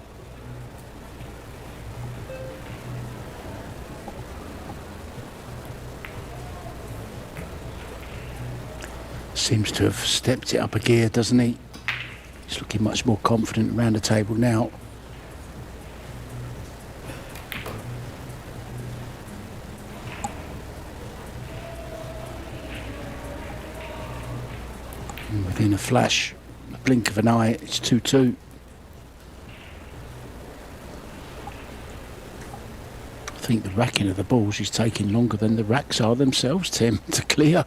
Seems to have stepped it up a gear, doesn't he? He's looking much more confident around the table now. And within a flash, a blink of an eye, it's 2-2. I think the racking of the balls is taking longer than the racks are themselves, Tim, to clear.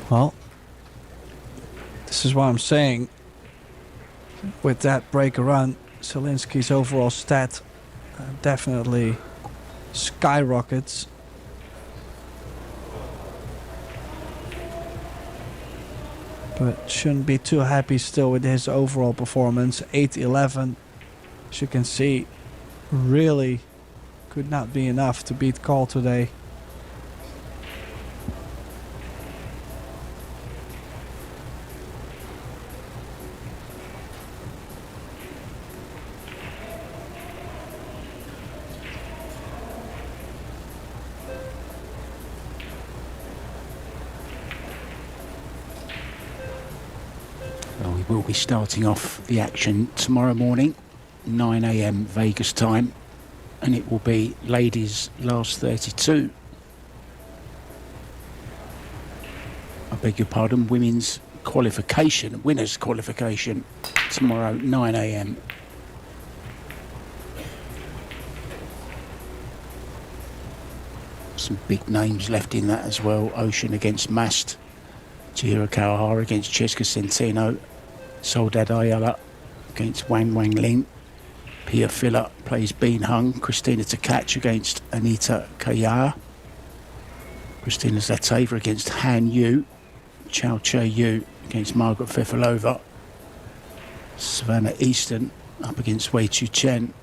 Well, this is what I'm saying. With that breaker run, Zielinski's overall stat definitely skyrockets. But shouldn't be too happy still with his overall performance. 8-11, as you can see, really could not be enough to beat Carl today. Well, we will be starting off the action tomorrow morning, 9 AM Vegas time, and it will be ladies last 32. I beg your pardon, women's qualification, winners qualification, tomorrow 9 AM. Some big names left in that as well. Ocean against Mast, Chihiro Kawahara against Cheska Centeno, Soledad Ayala against Wang Wang Ling, Pia Filler plays Bean Hung, Christina Tkach against Anita Kaya, Christina Zlateva against Han Yu, Chao Che Yu against Margaret Fefilova, Savannah Easton up against Wei Chu Chen.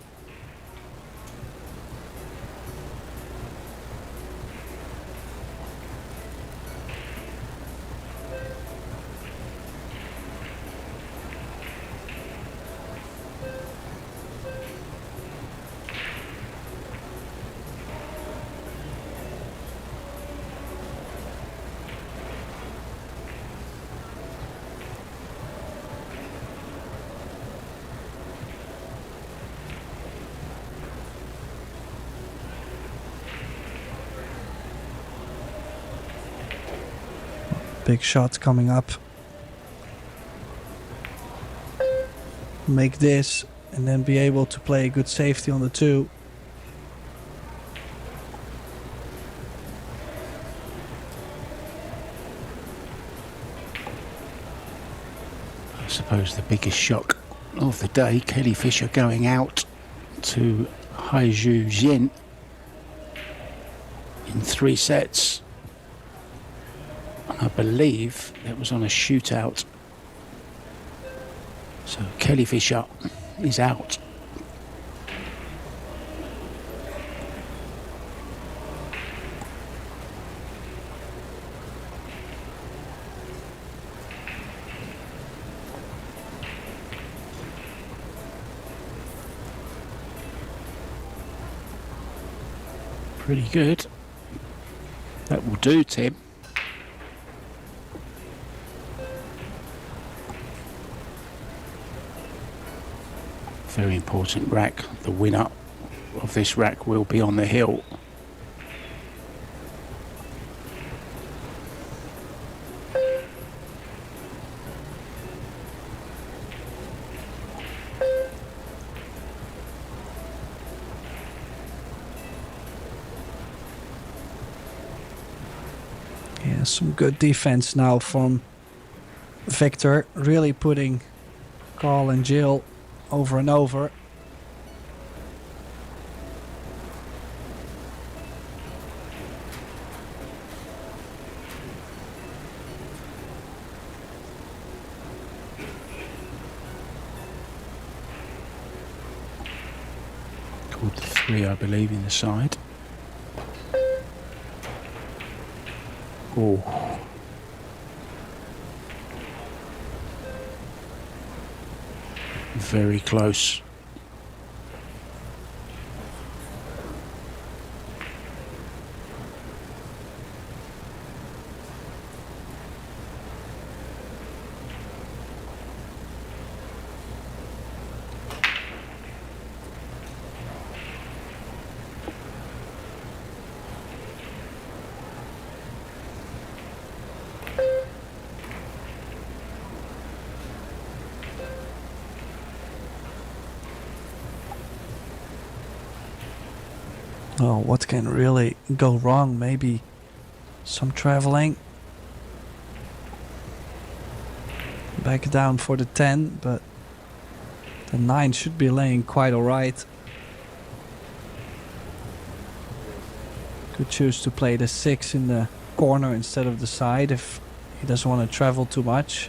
Big shot coming up. Make this and then be able to play a good safety on the 2. I suppose the biggest shock of the day, Kelly Fisher going out to Haiju Jin in 3 sets. And I believe it was on a shootout. So Kelly Fisher is out. Pretty good. That will do, Tim. Very important rack. The winner of this rack will be on the hill. Yeah, some good defense now from Victor, really putting Carl and Jill over and over. 3, I believe, in the side. Oh. Very close. Oh, what can really go wrong? Maybe some traveling. Back down for the 10, but the 9 should be laying quite alright. Could choose to play the 6 in the corner instead of the side if he doesn't want to travel too much.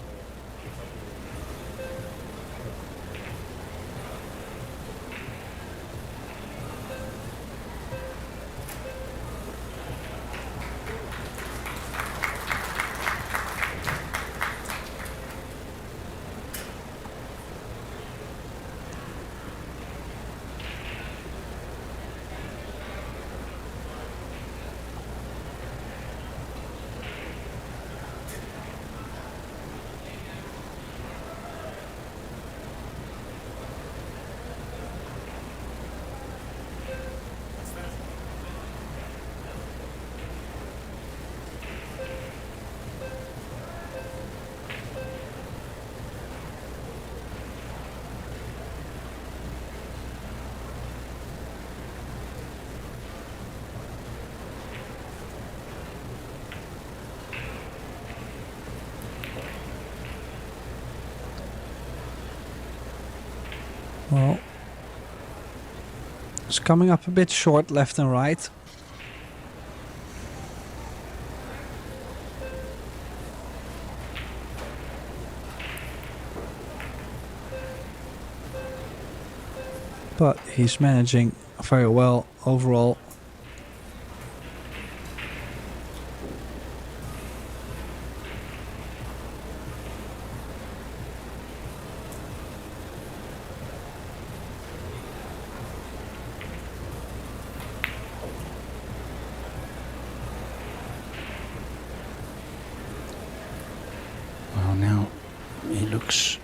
Well, it's coming up a bit short left and right. But he's managing very well overall. Well, now it looks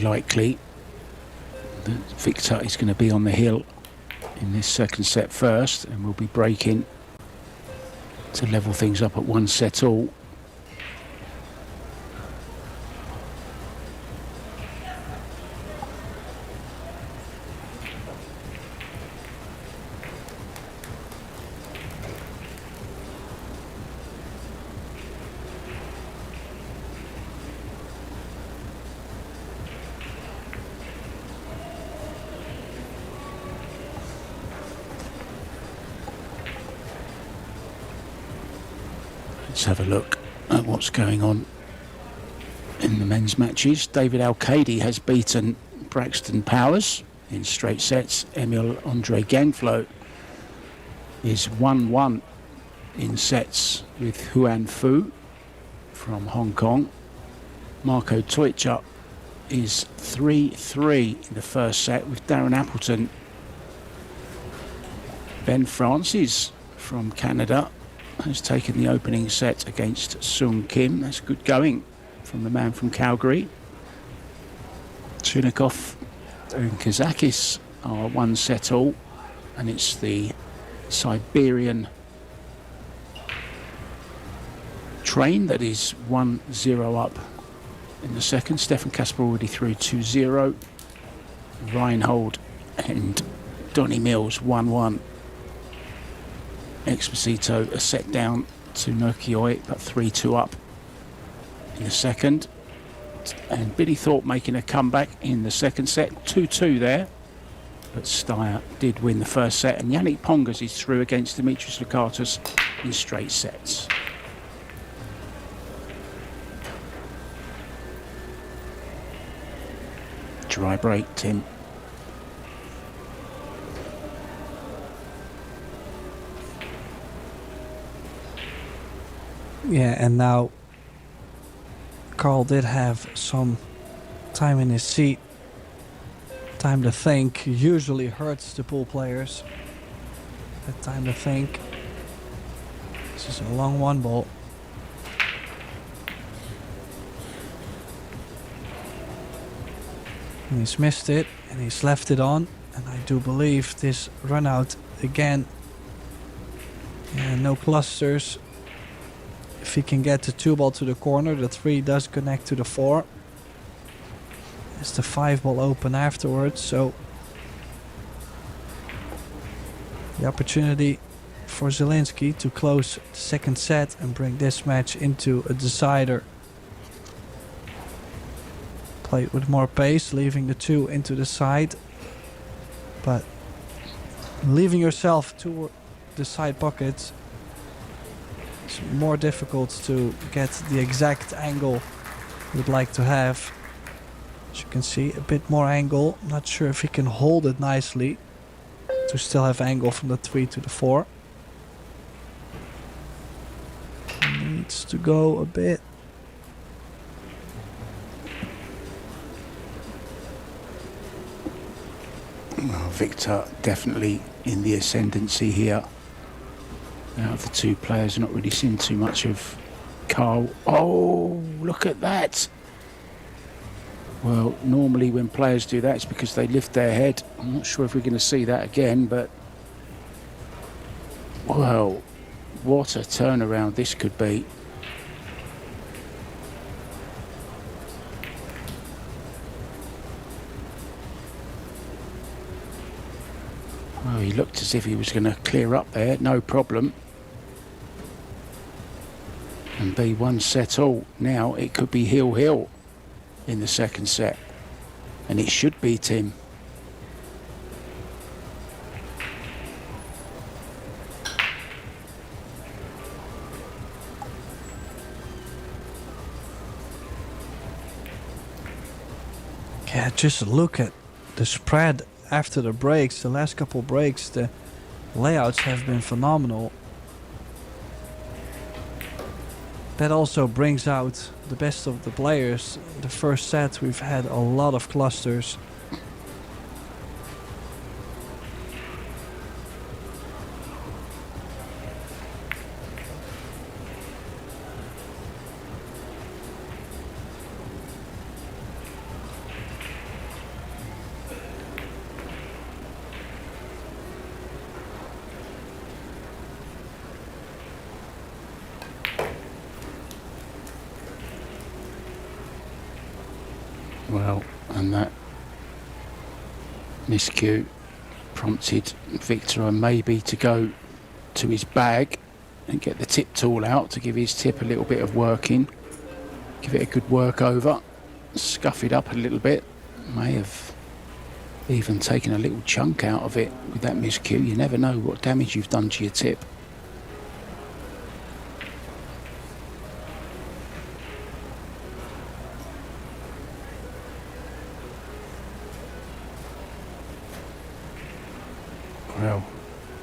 likely that Victor is going to be on the hill in this second set first, and we'll be breaking to level things up at 1 set all. Let's have a look at what's going on in the men's matches. David Al-Qaidi has beaten Braxton Powers in straight sets. Emil Andre Gangflo is 1-1 in sets with Huan Fu from Hong Kong. Marco Toitja is 3-3 in the first set with Darren Appleton. Ben Francis from Canada has taken the opening set against Sung Kim. That's good going from the man from Calgary. Chunikov and Kazakis are 1 set all, and it's the Siberian train that is 1-0 up in the second. Stefan Kasper already through 2-0. Reinhold and Donny Mills 1-1. Exposito a set down to Nokioi, but 3-2 up in the second. And Billy Thorpe making a comeback in the second set, 2-2 there. But Steyer did win the first set, and Yannick Pongas is through against Dimitris Lukatos in straight sets. Dry break, Tim. Yeah, and now Carl did have some time in his seat. Time to think usually hurts the pool players. That time to think. This is a long one ball. And he's missed it and he's left it on. And I do believe this run out again. And no clusters. If he can get the 2 ball to the corner, the 3 does connect to the 4. It's the 5 ball open afterwards, so the opportunity for Zielinski to close the second set and bring this match into a decider. Play it with more pace, leaving the 2 into the side, but leaving yourself to the side pockets, it's more difficult to get the exact angle you'd like to have. As you can see, a bit more angle. I'm not sure if he can hold it nicely to still have angle from the 3 to the 4. Needs to go a bit. Well, Victor definitely in the ascendancy here. Out of the 2 players, not really seen too much of Carl. Oh, look at that! Well, normally when players do that, it's because they lift their head. I'm not sure if we're going to see that again, but... Well, what a turnaround this could be. Well, he looked as if he was going to clear up there, no problem. And be 1 set all. Now it could be heel in the second set, and it should beat him. Yeah, just look at the spread after the breaks. The last couple breaks, the layouts have been phenomenal. That also brings out the best of the players. The first set we've had a lot of clusters. Well, and that miscue prompted Victor maybe to go to his bag and get the tip tool out to give his tip a little bit of working. Give it a good work over. Scuff it up a little bit. May have even taken a little chunk out of it with that miscue. You never know what damage you've done to your tip. Well,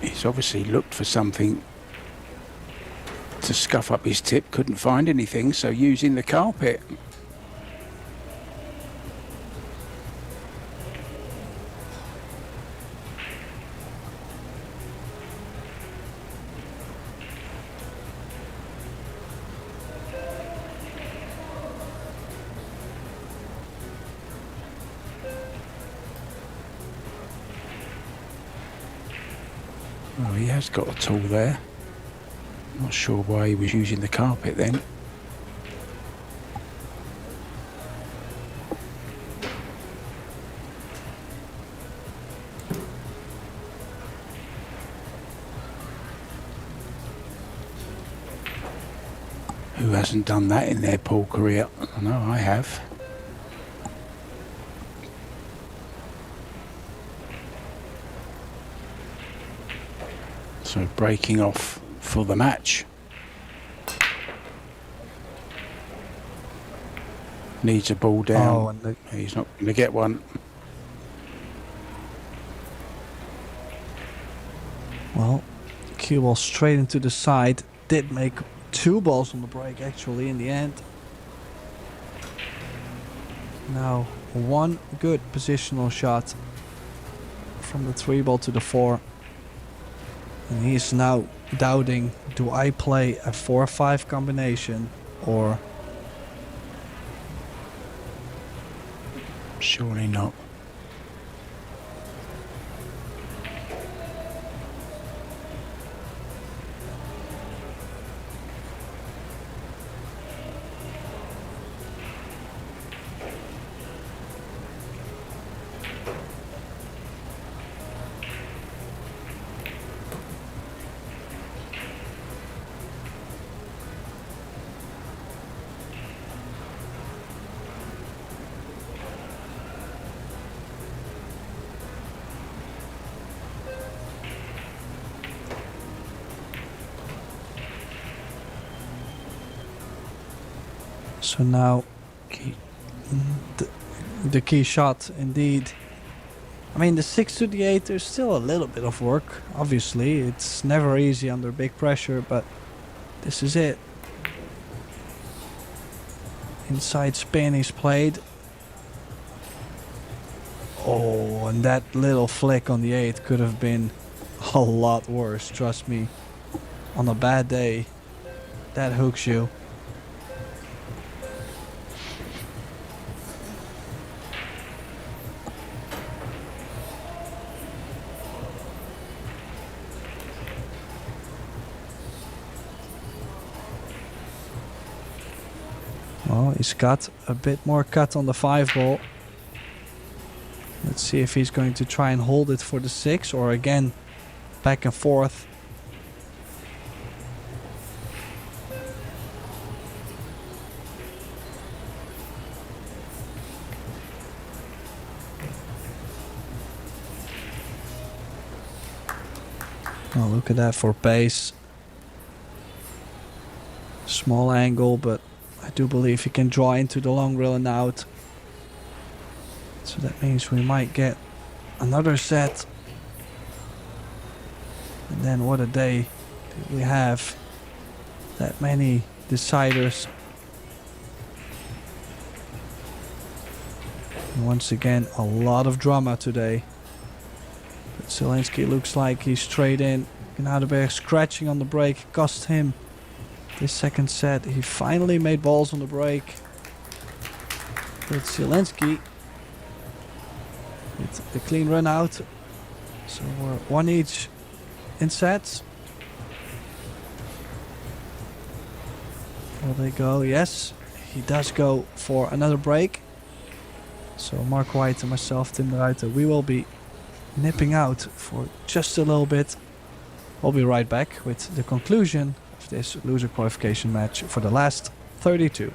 he's obviously looked for something to scuff up his tip, couldn't find anything, so using the carpet. Well, he has got a tool there. Not sure why he was using the carpet then. Who hasn't done that in their pool career? I know I have. So breaking off for the match. Needs a ball down. Oh, and He's not going to get one. well, cue ball straight into the side. Did make 2 balls on the break actually in the end. Now 1 good positional shot from the 3 ball to the 4. And he's now doubting, do I play a 4-5 combination or... Surely not. So now the key shot indeed. I mean, the 6 to the 8, there's still a little bit of work. Obviously, it's never easy under big pressure, but this is it. Inside spin is played. Oh, and that little flick on the 8 could have been a lot worse, trust me. On a bad day, that hooks you. Well, he's got a bit more cut on the 5 ball. Let's see if he's going to try and hold it for the 6 or again back and forth. Oh, look at that for pace. Small angle, but I do believe he can draw into the long rail and out. So that means we might get another set. And then what a day did we have. That many deciders. And once again, a lot of drama today. But ZIELINSKI looks like he's straight in. GNADEBERG scratching on the break cost him this second set. He finally made balls on the break. But ZIELINSKI with the clean run out. So we're 1 each in sets. Will they go? Yes, he does go for another break. So Mark White and myself, Tim de Ruiter, we will be nipping out for just a little bit. We'll be right back with the conclusion of this loser qualification match for the last 32.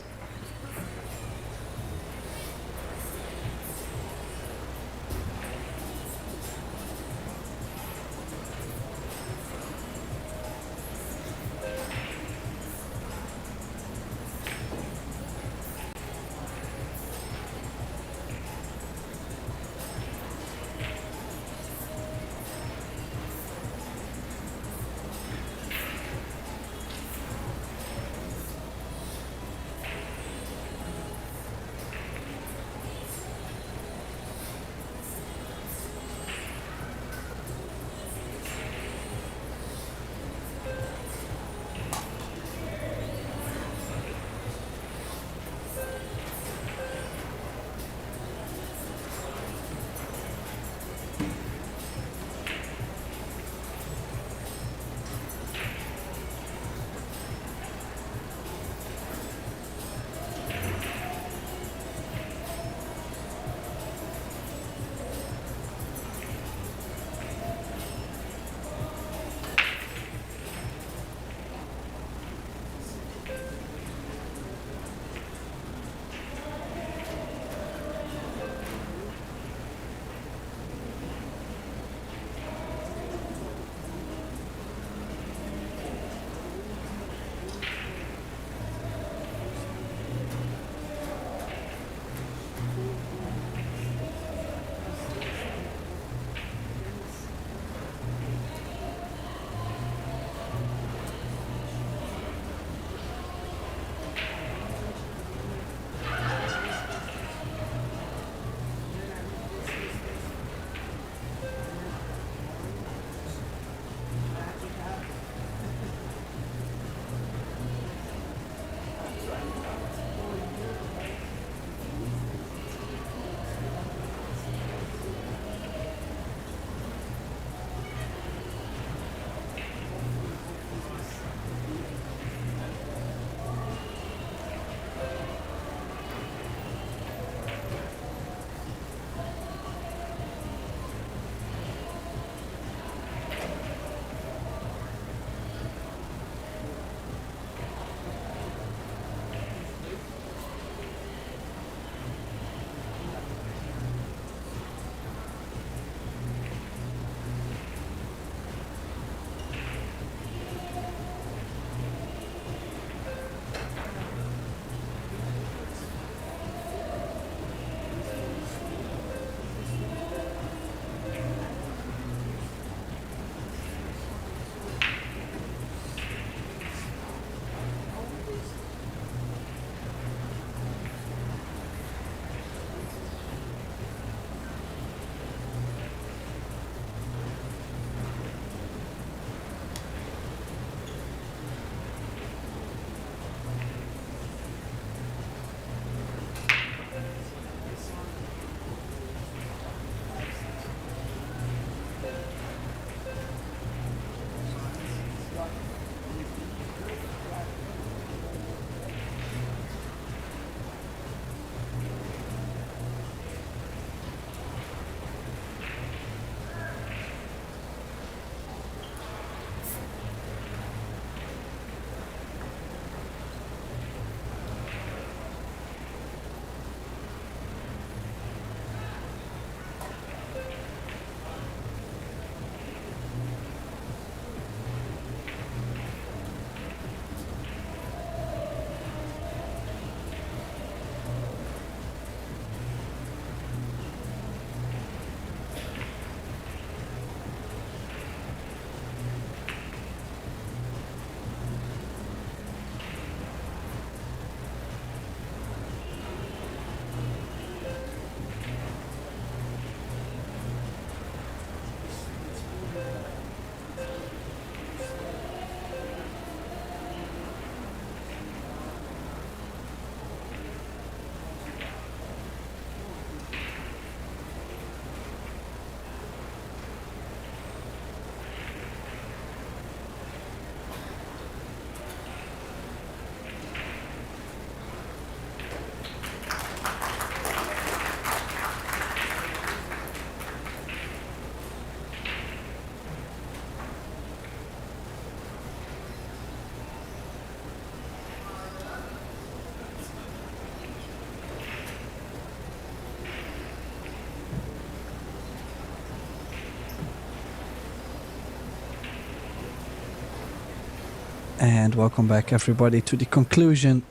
And welcome back everybody to the conclusion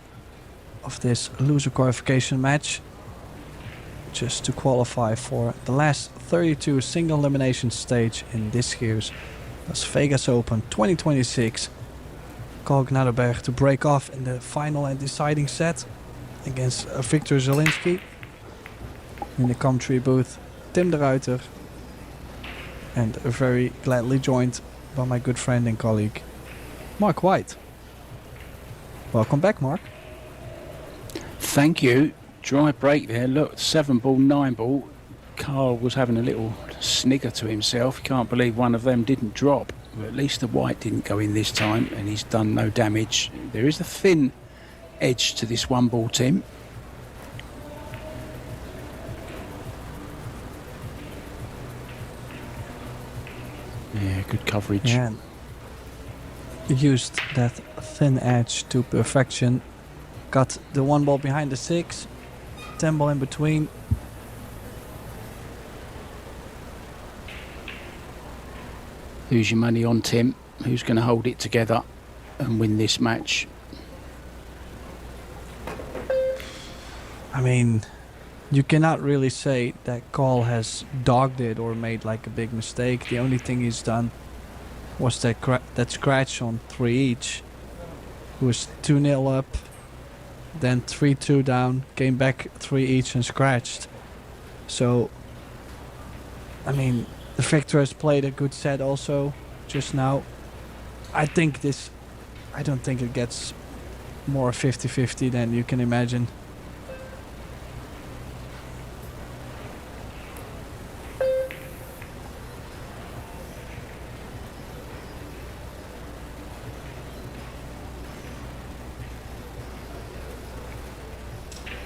of this loser qualification match. Just to qualify for the last 32 single elimination stage in this year's Las Vegas Open 2026. Call GNADEBERG to break off in the final and deciding set against Victor ZIELINSKI. In the commentary booth, Tim de Ruiter. And very gladly joined by my good friend and colleague, Mark White. Welcome back, Mark. Thank you. Dry break there. Look, 7 ball, 9 ball. Carl was having a little snigger to himself. Can't believe one of them didn't drop. But at least the white didn't go in this time, and he's done no damage. There is a thin edge to this 1 ball, Tim. Yeah, good coverage. Yeah. Used that thin edge to perfection. Got the 1 ball behind the 6, 10 ball in between. Who's your money on, Tim? Who's going to hold it together and win this match? I mean, you cannot really say that Carl has dogged it or made like a big mistake. The only thing he's done was that scratch on 3 each. He was 2-0 up, then 3-2 down, came back 3 each and scratched. So, I mean, the Victor has played a good set also just now. I don't think it gets more 50-50 than you can imagine.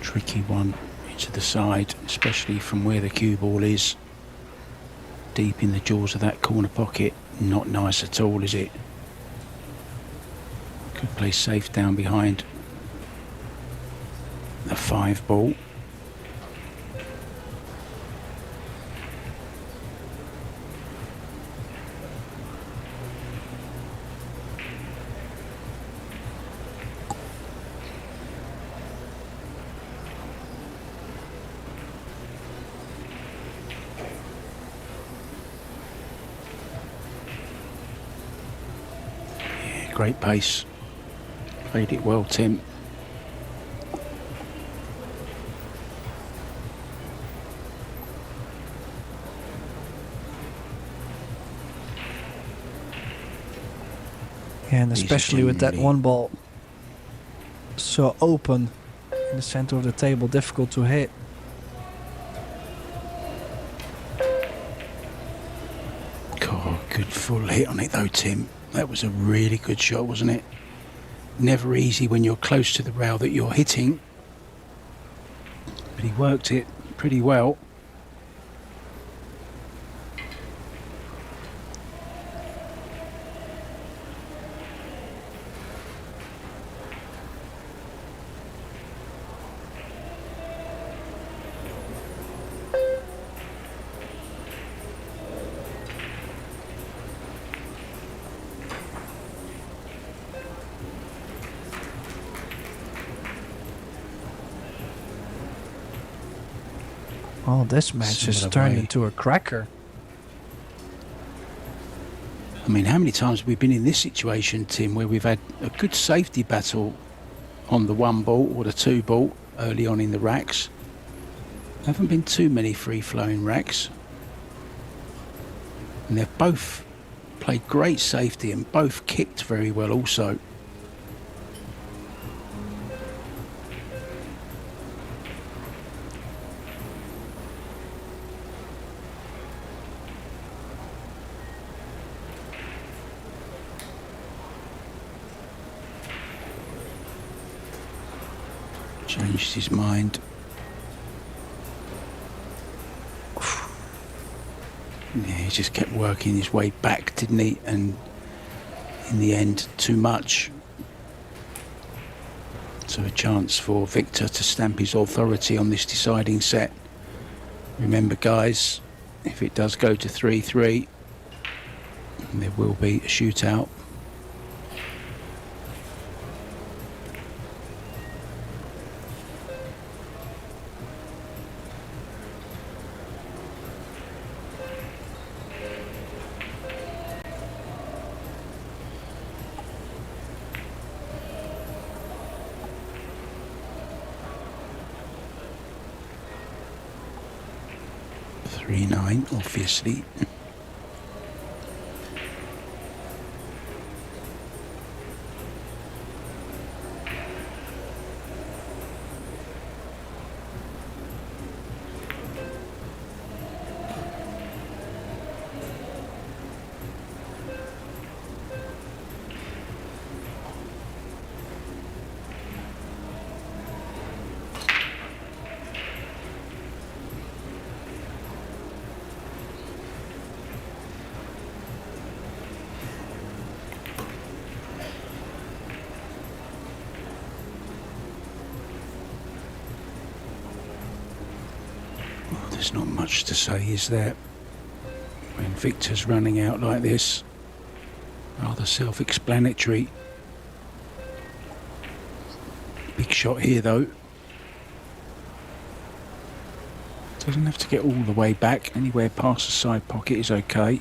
Tricky one into the side, especially from where the cue ball is. Deep in the jaws of that corner pocket. Not nice at all, is it? Could play safe down behind the 5 ball. Great pace. Played it well, Tim. Yeah, and especially with that 1 ball so open in the center of the table, difficult to hit. God, good full hit on it though, Tim. That was a really good shot, wasn't it? Never easy when you're close to the rail that you're hitting. But he worked it pretty well. Well, this match has turned into a cracker. I mean, how many times have we been in this situation, Tim, where we've had a good safety battle on the 1 ball or the 2 ball early on in the racks? Haven't been too many free-flowing racks. And they've both played great safety and both kicked very well also. Changed his mind. Yeah, he just kept working his way back, didn't he? And in the end, too much. So a chance for Victor to stamp his authority on this deciding set. Remember, guys, if it does go to 3-3, there will be a shootout. 3-9, obviously. There's not much to say, is there? When Victor's running out like this, rather self-explanatory. Big shot here though. Doesn't have to get all the way back. Anywhere past the side pocket is okay.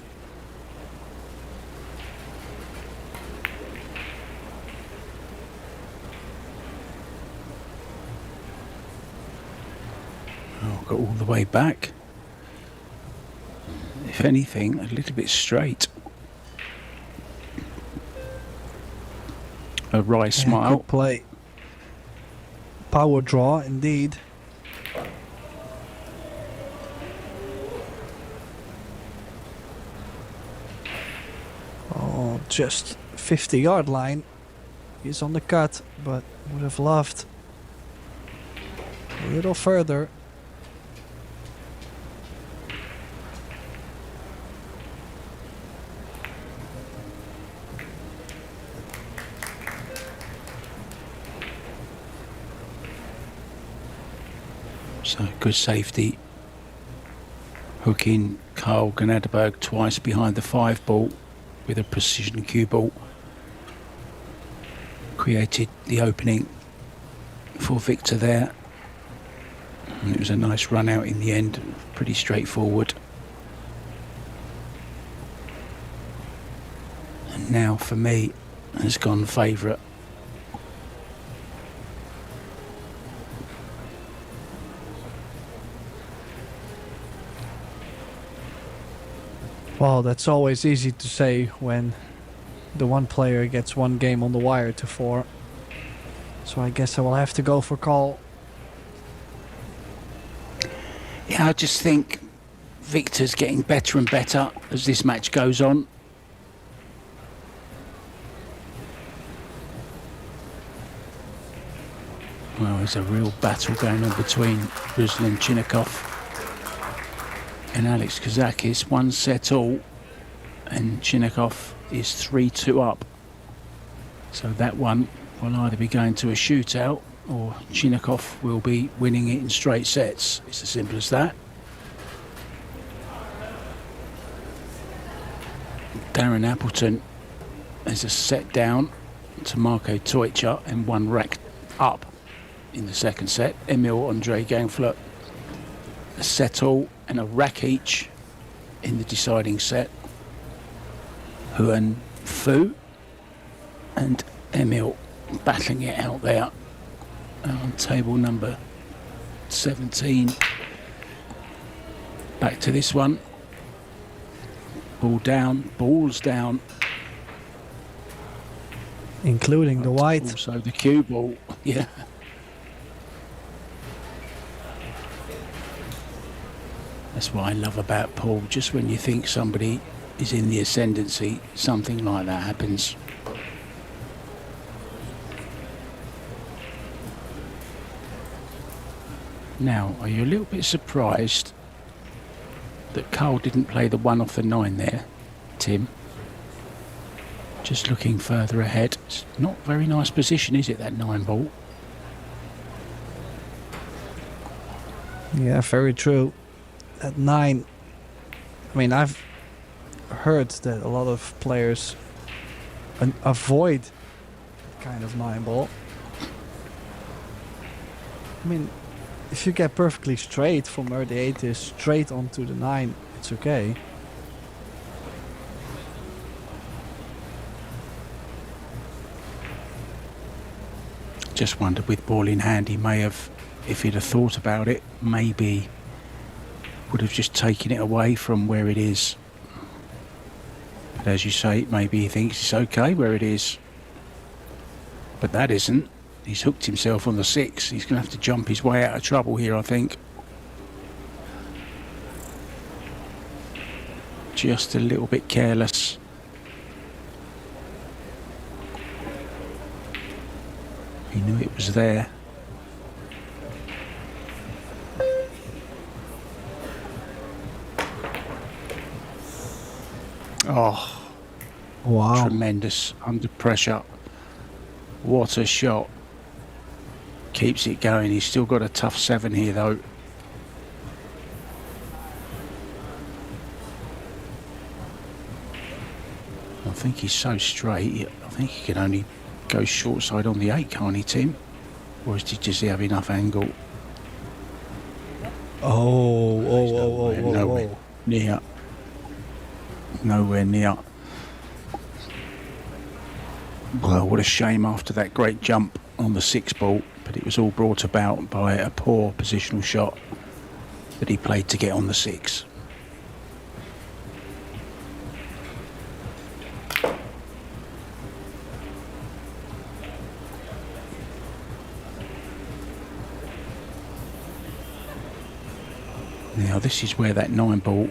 Got all the way back. If anything, a little bit straight. A wry smile. Good play. Power draw, indeed. Oh, just 50-yard line. He's on the cut, but would have loved a little further. So good safety. Hooking Carl GNADEBERG twice behind the 5 ball with a precision cue ball. Created the opening for Victor there. And it was a nice run out in the end. Pretty straightforward. And now for me has gone favourite. Well, that's always easy to say when the one player gets one game on the wire to 4. So I guess I will have to go for call. Yeah, I just think Victor's getting better and better as this match goes on. Well, there's a real battle going on between Ruslan Chinnikov and Alex Kazakis. 1 set all, and Chinnikov is 3-2 up. So that one will either be going to a shootout or Chinnikov will be winning it in straight sets. It's as simple as that. Darren Appleton has a set down to Marco Teutcher and 1 rack up in the second set. Emil Andre Gainflut a set all and a rack each in the deciding set. Huan Fu and Emil battling it out there on table number 17. Back to this one. Ball down, balls down. Including the white. Also the cue ball, yeah. That's what I love about Paul. Just when you think somebody is in the ascendancy, something like that happens. Now, are you a little bit surprised that Carl didn't play the 1 off the 9 there, Tim? Just looking further ahead. It's not a very nice position, is it, that 9 ball? Yeah, very true. At 9, I mean, I've heard that a lot of players avoid kind of 9 ball. I mean, if you get perfectly straight from where the 8 is straight onto the 9, it's okay. Just wondered with ball in hand, he may have, if he'd have thought about it, maybe would have just taken it away from where it is. But as you say, maybe he thinks it's okay where it is. But that isn't. He's hooked himself on the 6. He's going to have to jump his way out of trouble here, I think. Just a little bit careless. He knew it was there. Oh, Wow. tremendous under pressure. What a shot. Keeps it going. He's still got a tough 7 here, though. I think he's so straight. I think he can only go short side on the 8, can't he, Tim? Or does he have enough angle? Oh. Near. Nowhere near. Well, what a shame after that great jump on the 6 ball, but it was all brought about by a poor positional shot that he played to get on the 6. Now this is where that 9 ball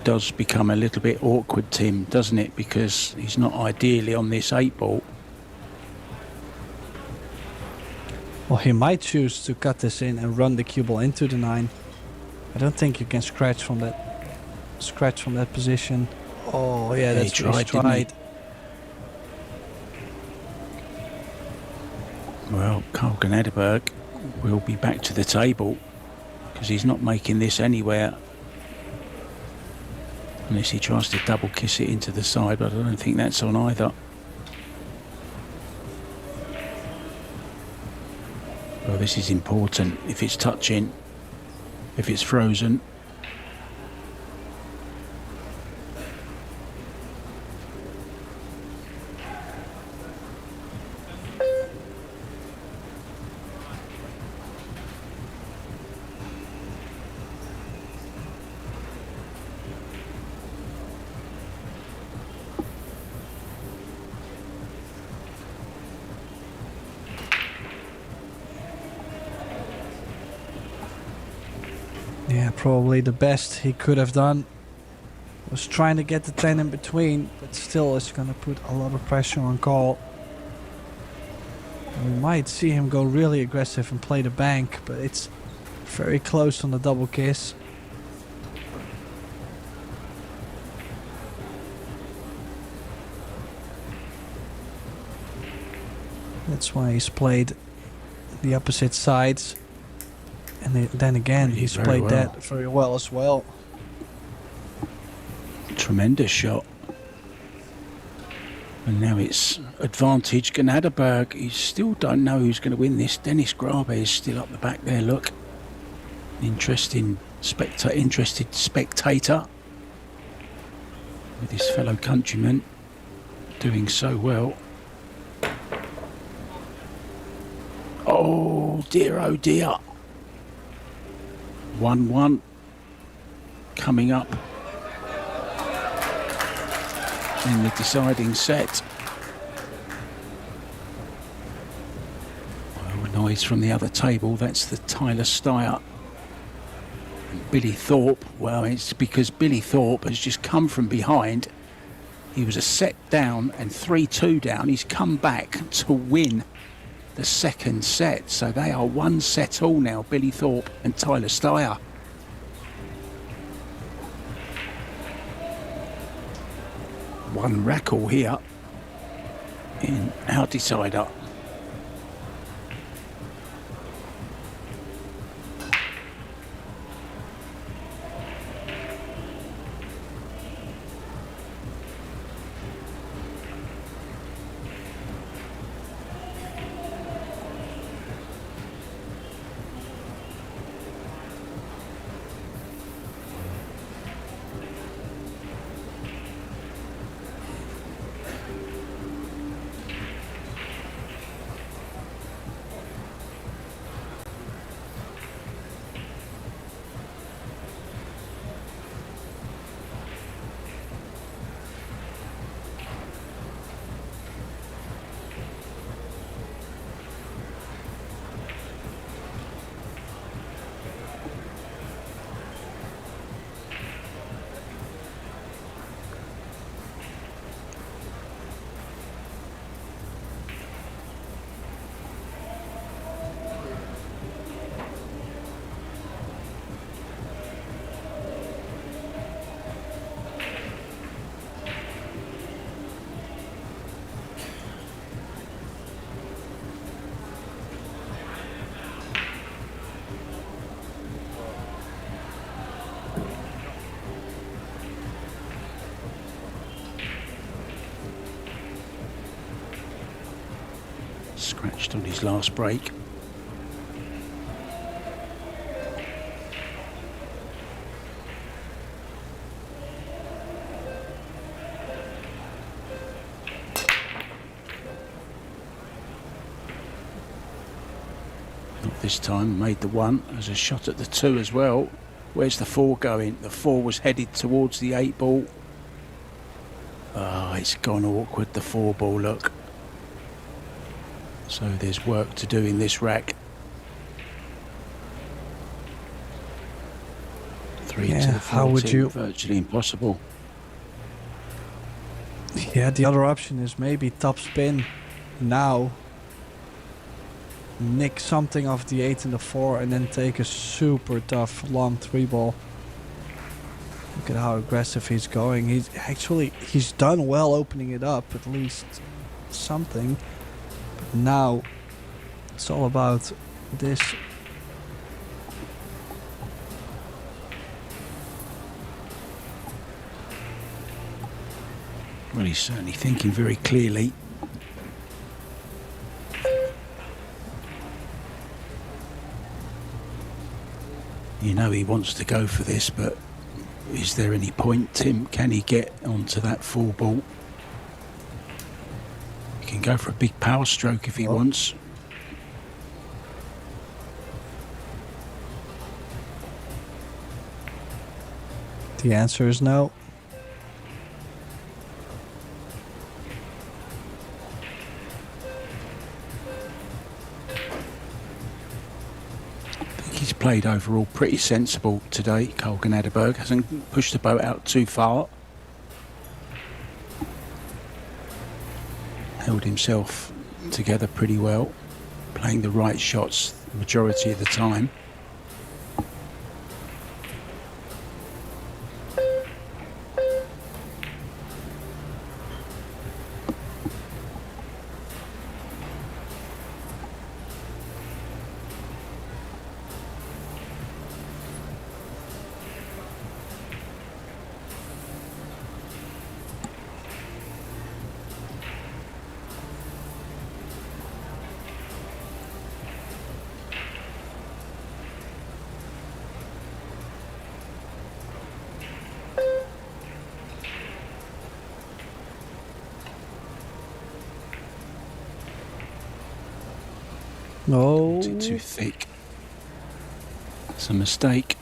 does become a little bit awkward, Tim, doesn't it? Because he's not ideally on this 8 ball. Well, he might choose to cut this in and run the cue ball into the 9. I don't think you can scratch from that position. Oh yeah, that's he what he's tried. Well, Carl GNADEBERG will be back to the table because he's not making this anywhere unless he tries to double kiss it into the side, but I don't think that's on either. Well, this is important. If it's touching, if it's frozen. Yeah, probably the best he could have done was trying to get the 10 in between, but still it's going to put a lot of pressure on Carl. We might see him go really aggressive and play the bank, but it's very close on the double kiss. That's why he's played the opposite sides. And then again, he's played that very well as well. Tremendous shot. And now it's advantage GNADEBERG. You still don't know who's going to win this. Dennis Grabe is still up the back there, look. Interested spectator. With his fellow countrymen doing so well. Oh dear. 1-1 coming up in the deciding set. Well, noise from the other table. That's the Tyler Steyer. And Billy Thorpe. Well, it's because Billy Thorpe has just come from behind. He was a set down and 3-2 down. He's come back to win the second set, so they are 1 set all now, Billy Thorpe and Tyler Steyer. One rack all here in our decider. Scratched on his last break. Not this time, made the 1 as a shot at the 2 as well. Where's the 4 going? The 4 was headed towards the 8 ball. Ah, it's gone awkward, the 4 ball, look. So there's work to do in this rack. 3 to the 14, how would you... virtually impossible. Yeah, the other option is maybe top spin now. Nick something off the 8 and the 4 and then take a super tough long 3 ball. Look at how aggressive he's going. He's done well opening it up, at least something. But now it's all about this. Well, he's certainly thinking very clearly. You know he wants to go for this, but is there any point, Tim? Can he get onto that 4 ball? He can go for a big power stroke if he wants. The answer is no. He's played overall pretty sensible today. Carl GNADEBERG hasn't pushed the boat out too far. Held himself together pretty well, playing the right shots the majority of the time. No. Too thick. It's a mistake.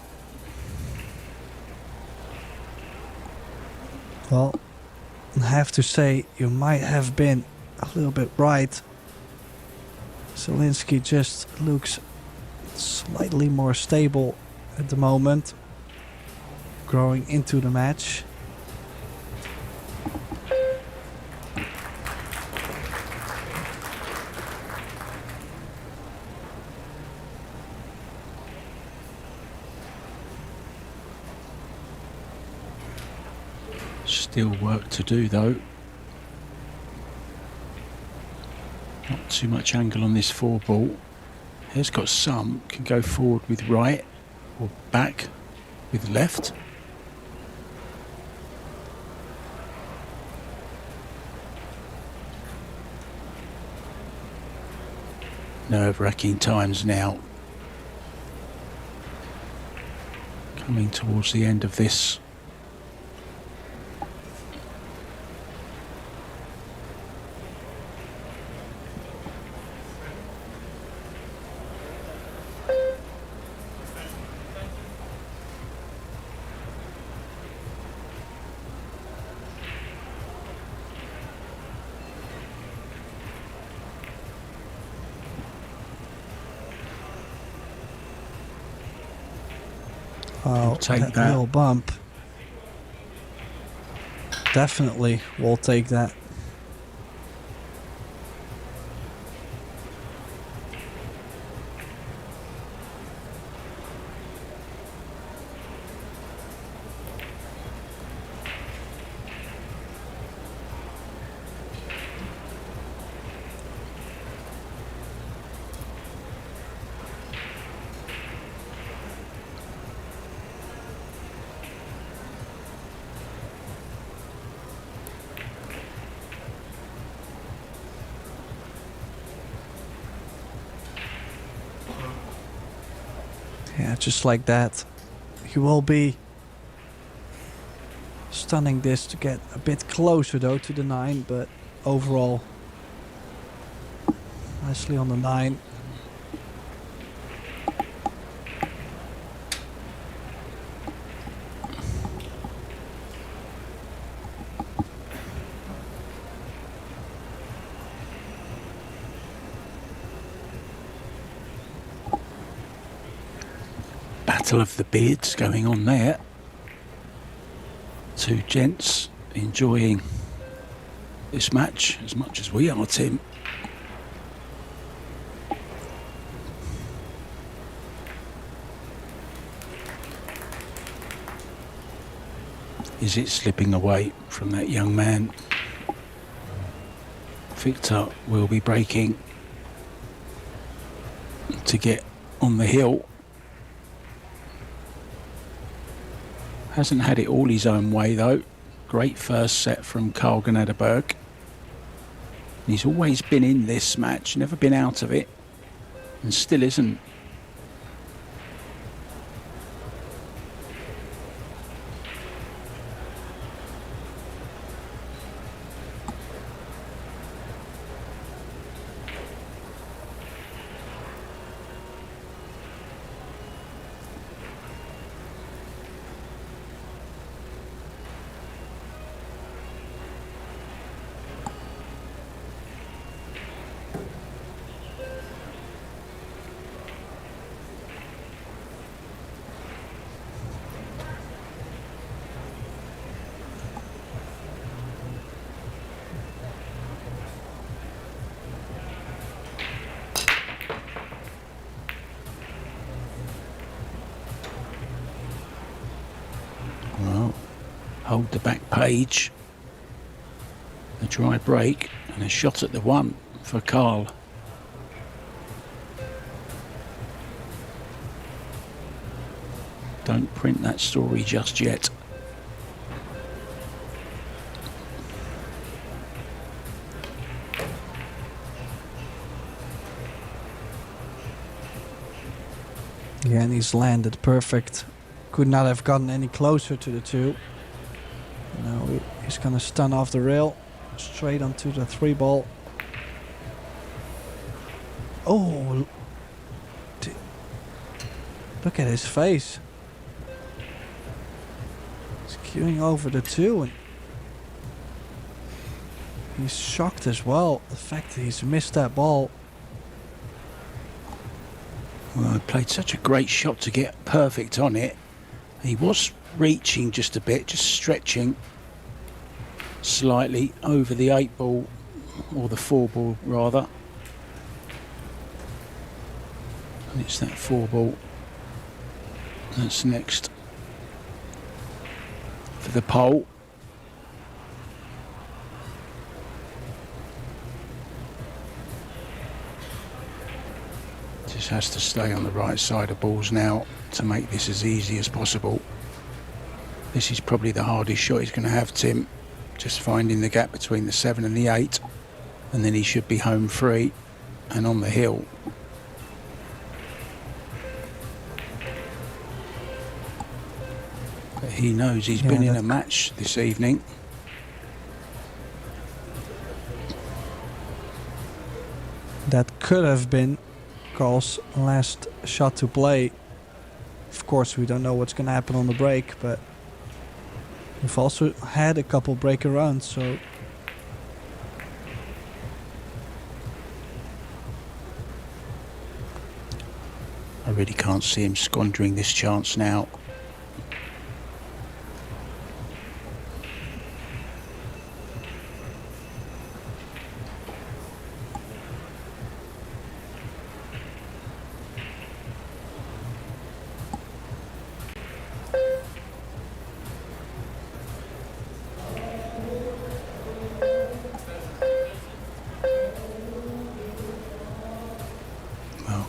Well, I have to say you might have been a little bit right. Zielinski just looks slightly more stable at the moment, growing into the match. Still work to do though. Not too much angle on this 4 ball. He's got some, can go forward with right or back with left. Nerve-wracking times now. Coming towards the end of this. Oh, take that that. little bump. Definitely, we'll take that. Yeah, just like that. He will be stunning this to get a bit closer though to the 9, but overall nicely on the 9. Battle of the beards going on there. Two gents enjoying this match as much as we are, Tim. Is it slipping away from that young man? Victor will be breaking to get on the hill. Hasn't had it all his own way though. Great first set from Carl GNADEBERG. He's always been in this match, never been out of it, and still isn't. Well, hold the back page. A dry break and a shot at the 1 for Carl. Don't print that story just yet. Yeah, and he's landed perfect. Could not have gotten any closer to the 2. Now he's gonna stun off the rail, straight onto the 3 ball. Oh, look at his face. He's queuing over the 2 and he's shocked as well. The fact that he's missed that ball. Well, he played such a great shot to get perfect on it. He was reaching just a bit, just stretching slightly over the 8 ball, or the 4 ball rather. And it's that 4 ball that's next for the pole. Just has to stay on the right side of balls now to make this as easy as possible. This is probably the hardest shot he's going to have, Tim. Just finding the gap between the 7 and the 8, and then he should be home free and on the hill. But he knows he's been in a match this evening. That could have been Carl's last shot to play. Of course, we don't know what's going to happen on the break, but we've also had a couple break arounds, so I really can't see him squandering this chance now.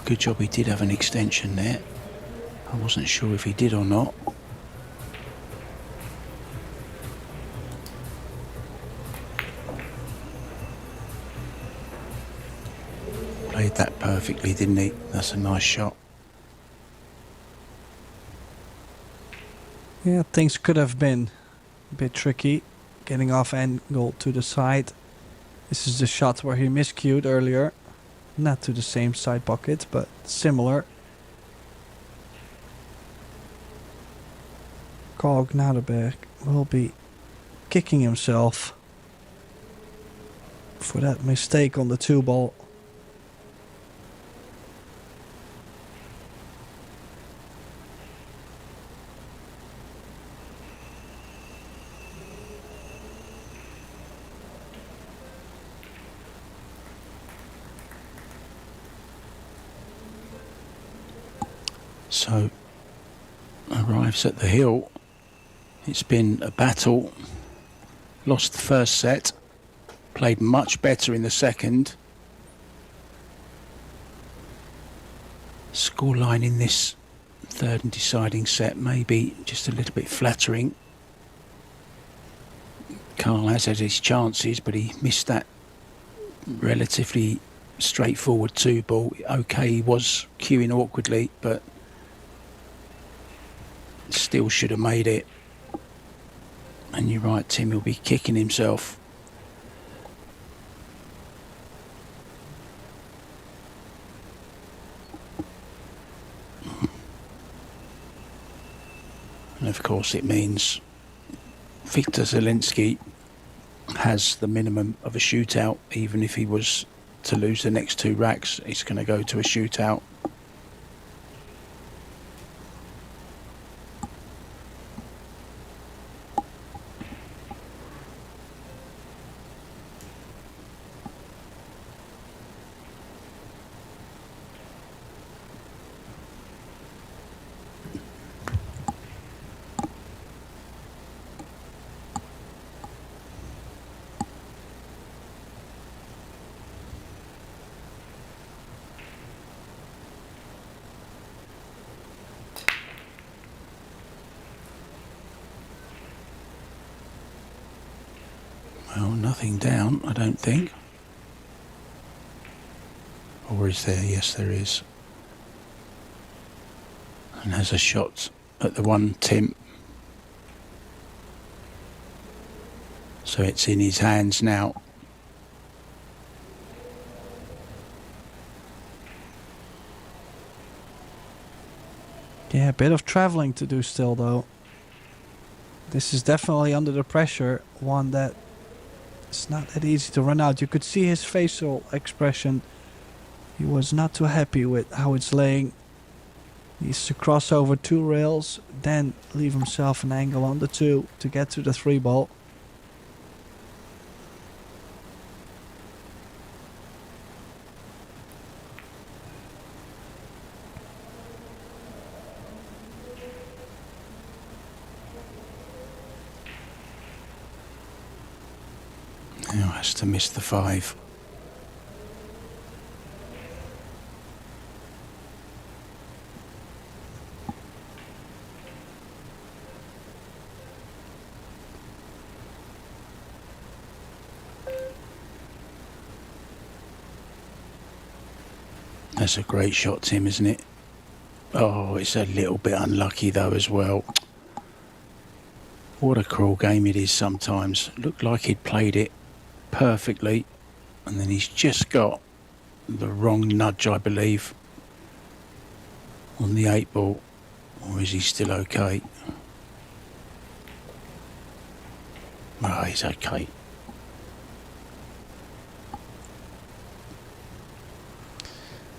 Good job he did have an extension there. I wasn't sure if he did or not. Played that perfectly, didn't he? That's a nice shot. Yeah, things could have been a bit tricky. Getting off angle to the side. This is the shot where he miscued earlier. Not to the same side pocket, but similar. GNADEBERG will be kicking himself for that mistake on the 2-ball. So, arrives at the hill. It's been a battle. Lost the first set. Played much better in the second. Scoreline in this third and deciding set may be just a little bit flattering. Carl has had his chances, but he missed that relatively straightforward 2-ball. Okay, he was queuing awkwardly, but still should have made it. And you're right, Tim, he'll be kicking himself. And of course it means Victor ZIELINSKI has the minimum of a shootout. Even if he was to lose the next 2 racks, he's going to go to a shootout. Well, nothing down, I don't think. Or is there? Yes, there is. And has a shot at the 1 Tim. So it's in his hands now. Yeah, a bit of traveling to do still though. This is definitely under the pressure. One that it's not that easy to run out. You could see his facial expression. He was not too happy with how it's laying. He needs to cross over 2 rails, then leave himself an angle on the 2 to get to the 3-ball. Now has to miss the 5. That's a great shot, Tim, isn't it? Oh, it's a little bit unlucky though as well. What a cruel game it is sometimes. Looked like he'd played it perfectly, and then he's just got the wrong nudge, I believe, on the 8-ball. Or is he still okay? Oh, he's okay.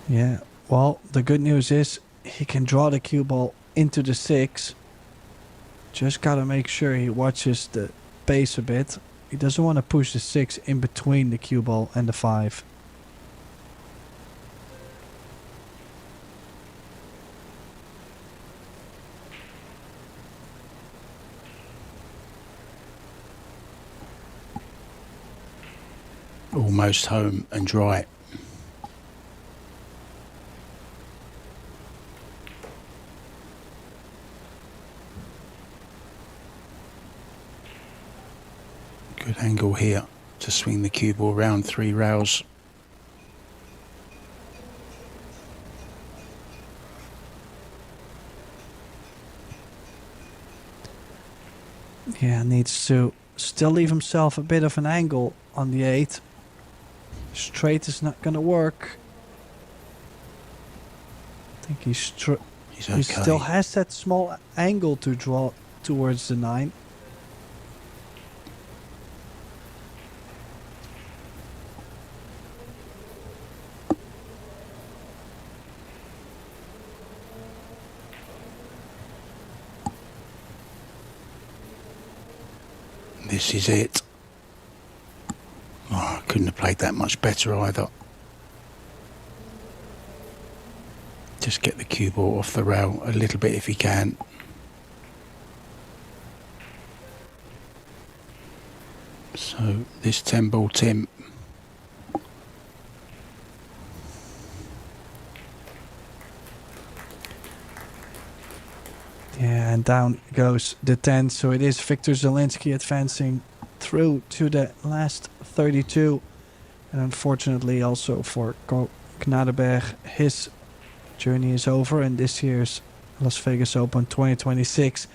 Yeah, well, the good news is he can draw the cue ball into the 6. Just gotta make sure he watches the base a bit. He doesn't want to push the 6 in between the cue ball and the 5. Almost home and dry. Good angle here to swing the cue ball round 3 rails. Yeah, needs to still leave himself a bit of an angle on the 8. Straight is not going to work. I think He's okay. he still has that small angle to draw towards the 9. This is it. Oh, I couldn't have played that much better either. Just get the cue ball off the rail a little bit if he can. So this 10-ball Tim. Yeah, and down goes the 10. So it is Victor Zielinski advancing through to the last 32. And unfortunately also for GNADEBERG, his journey is over. And this year's Las Vegas Open 2026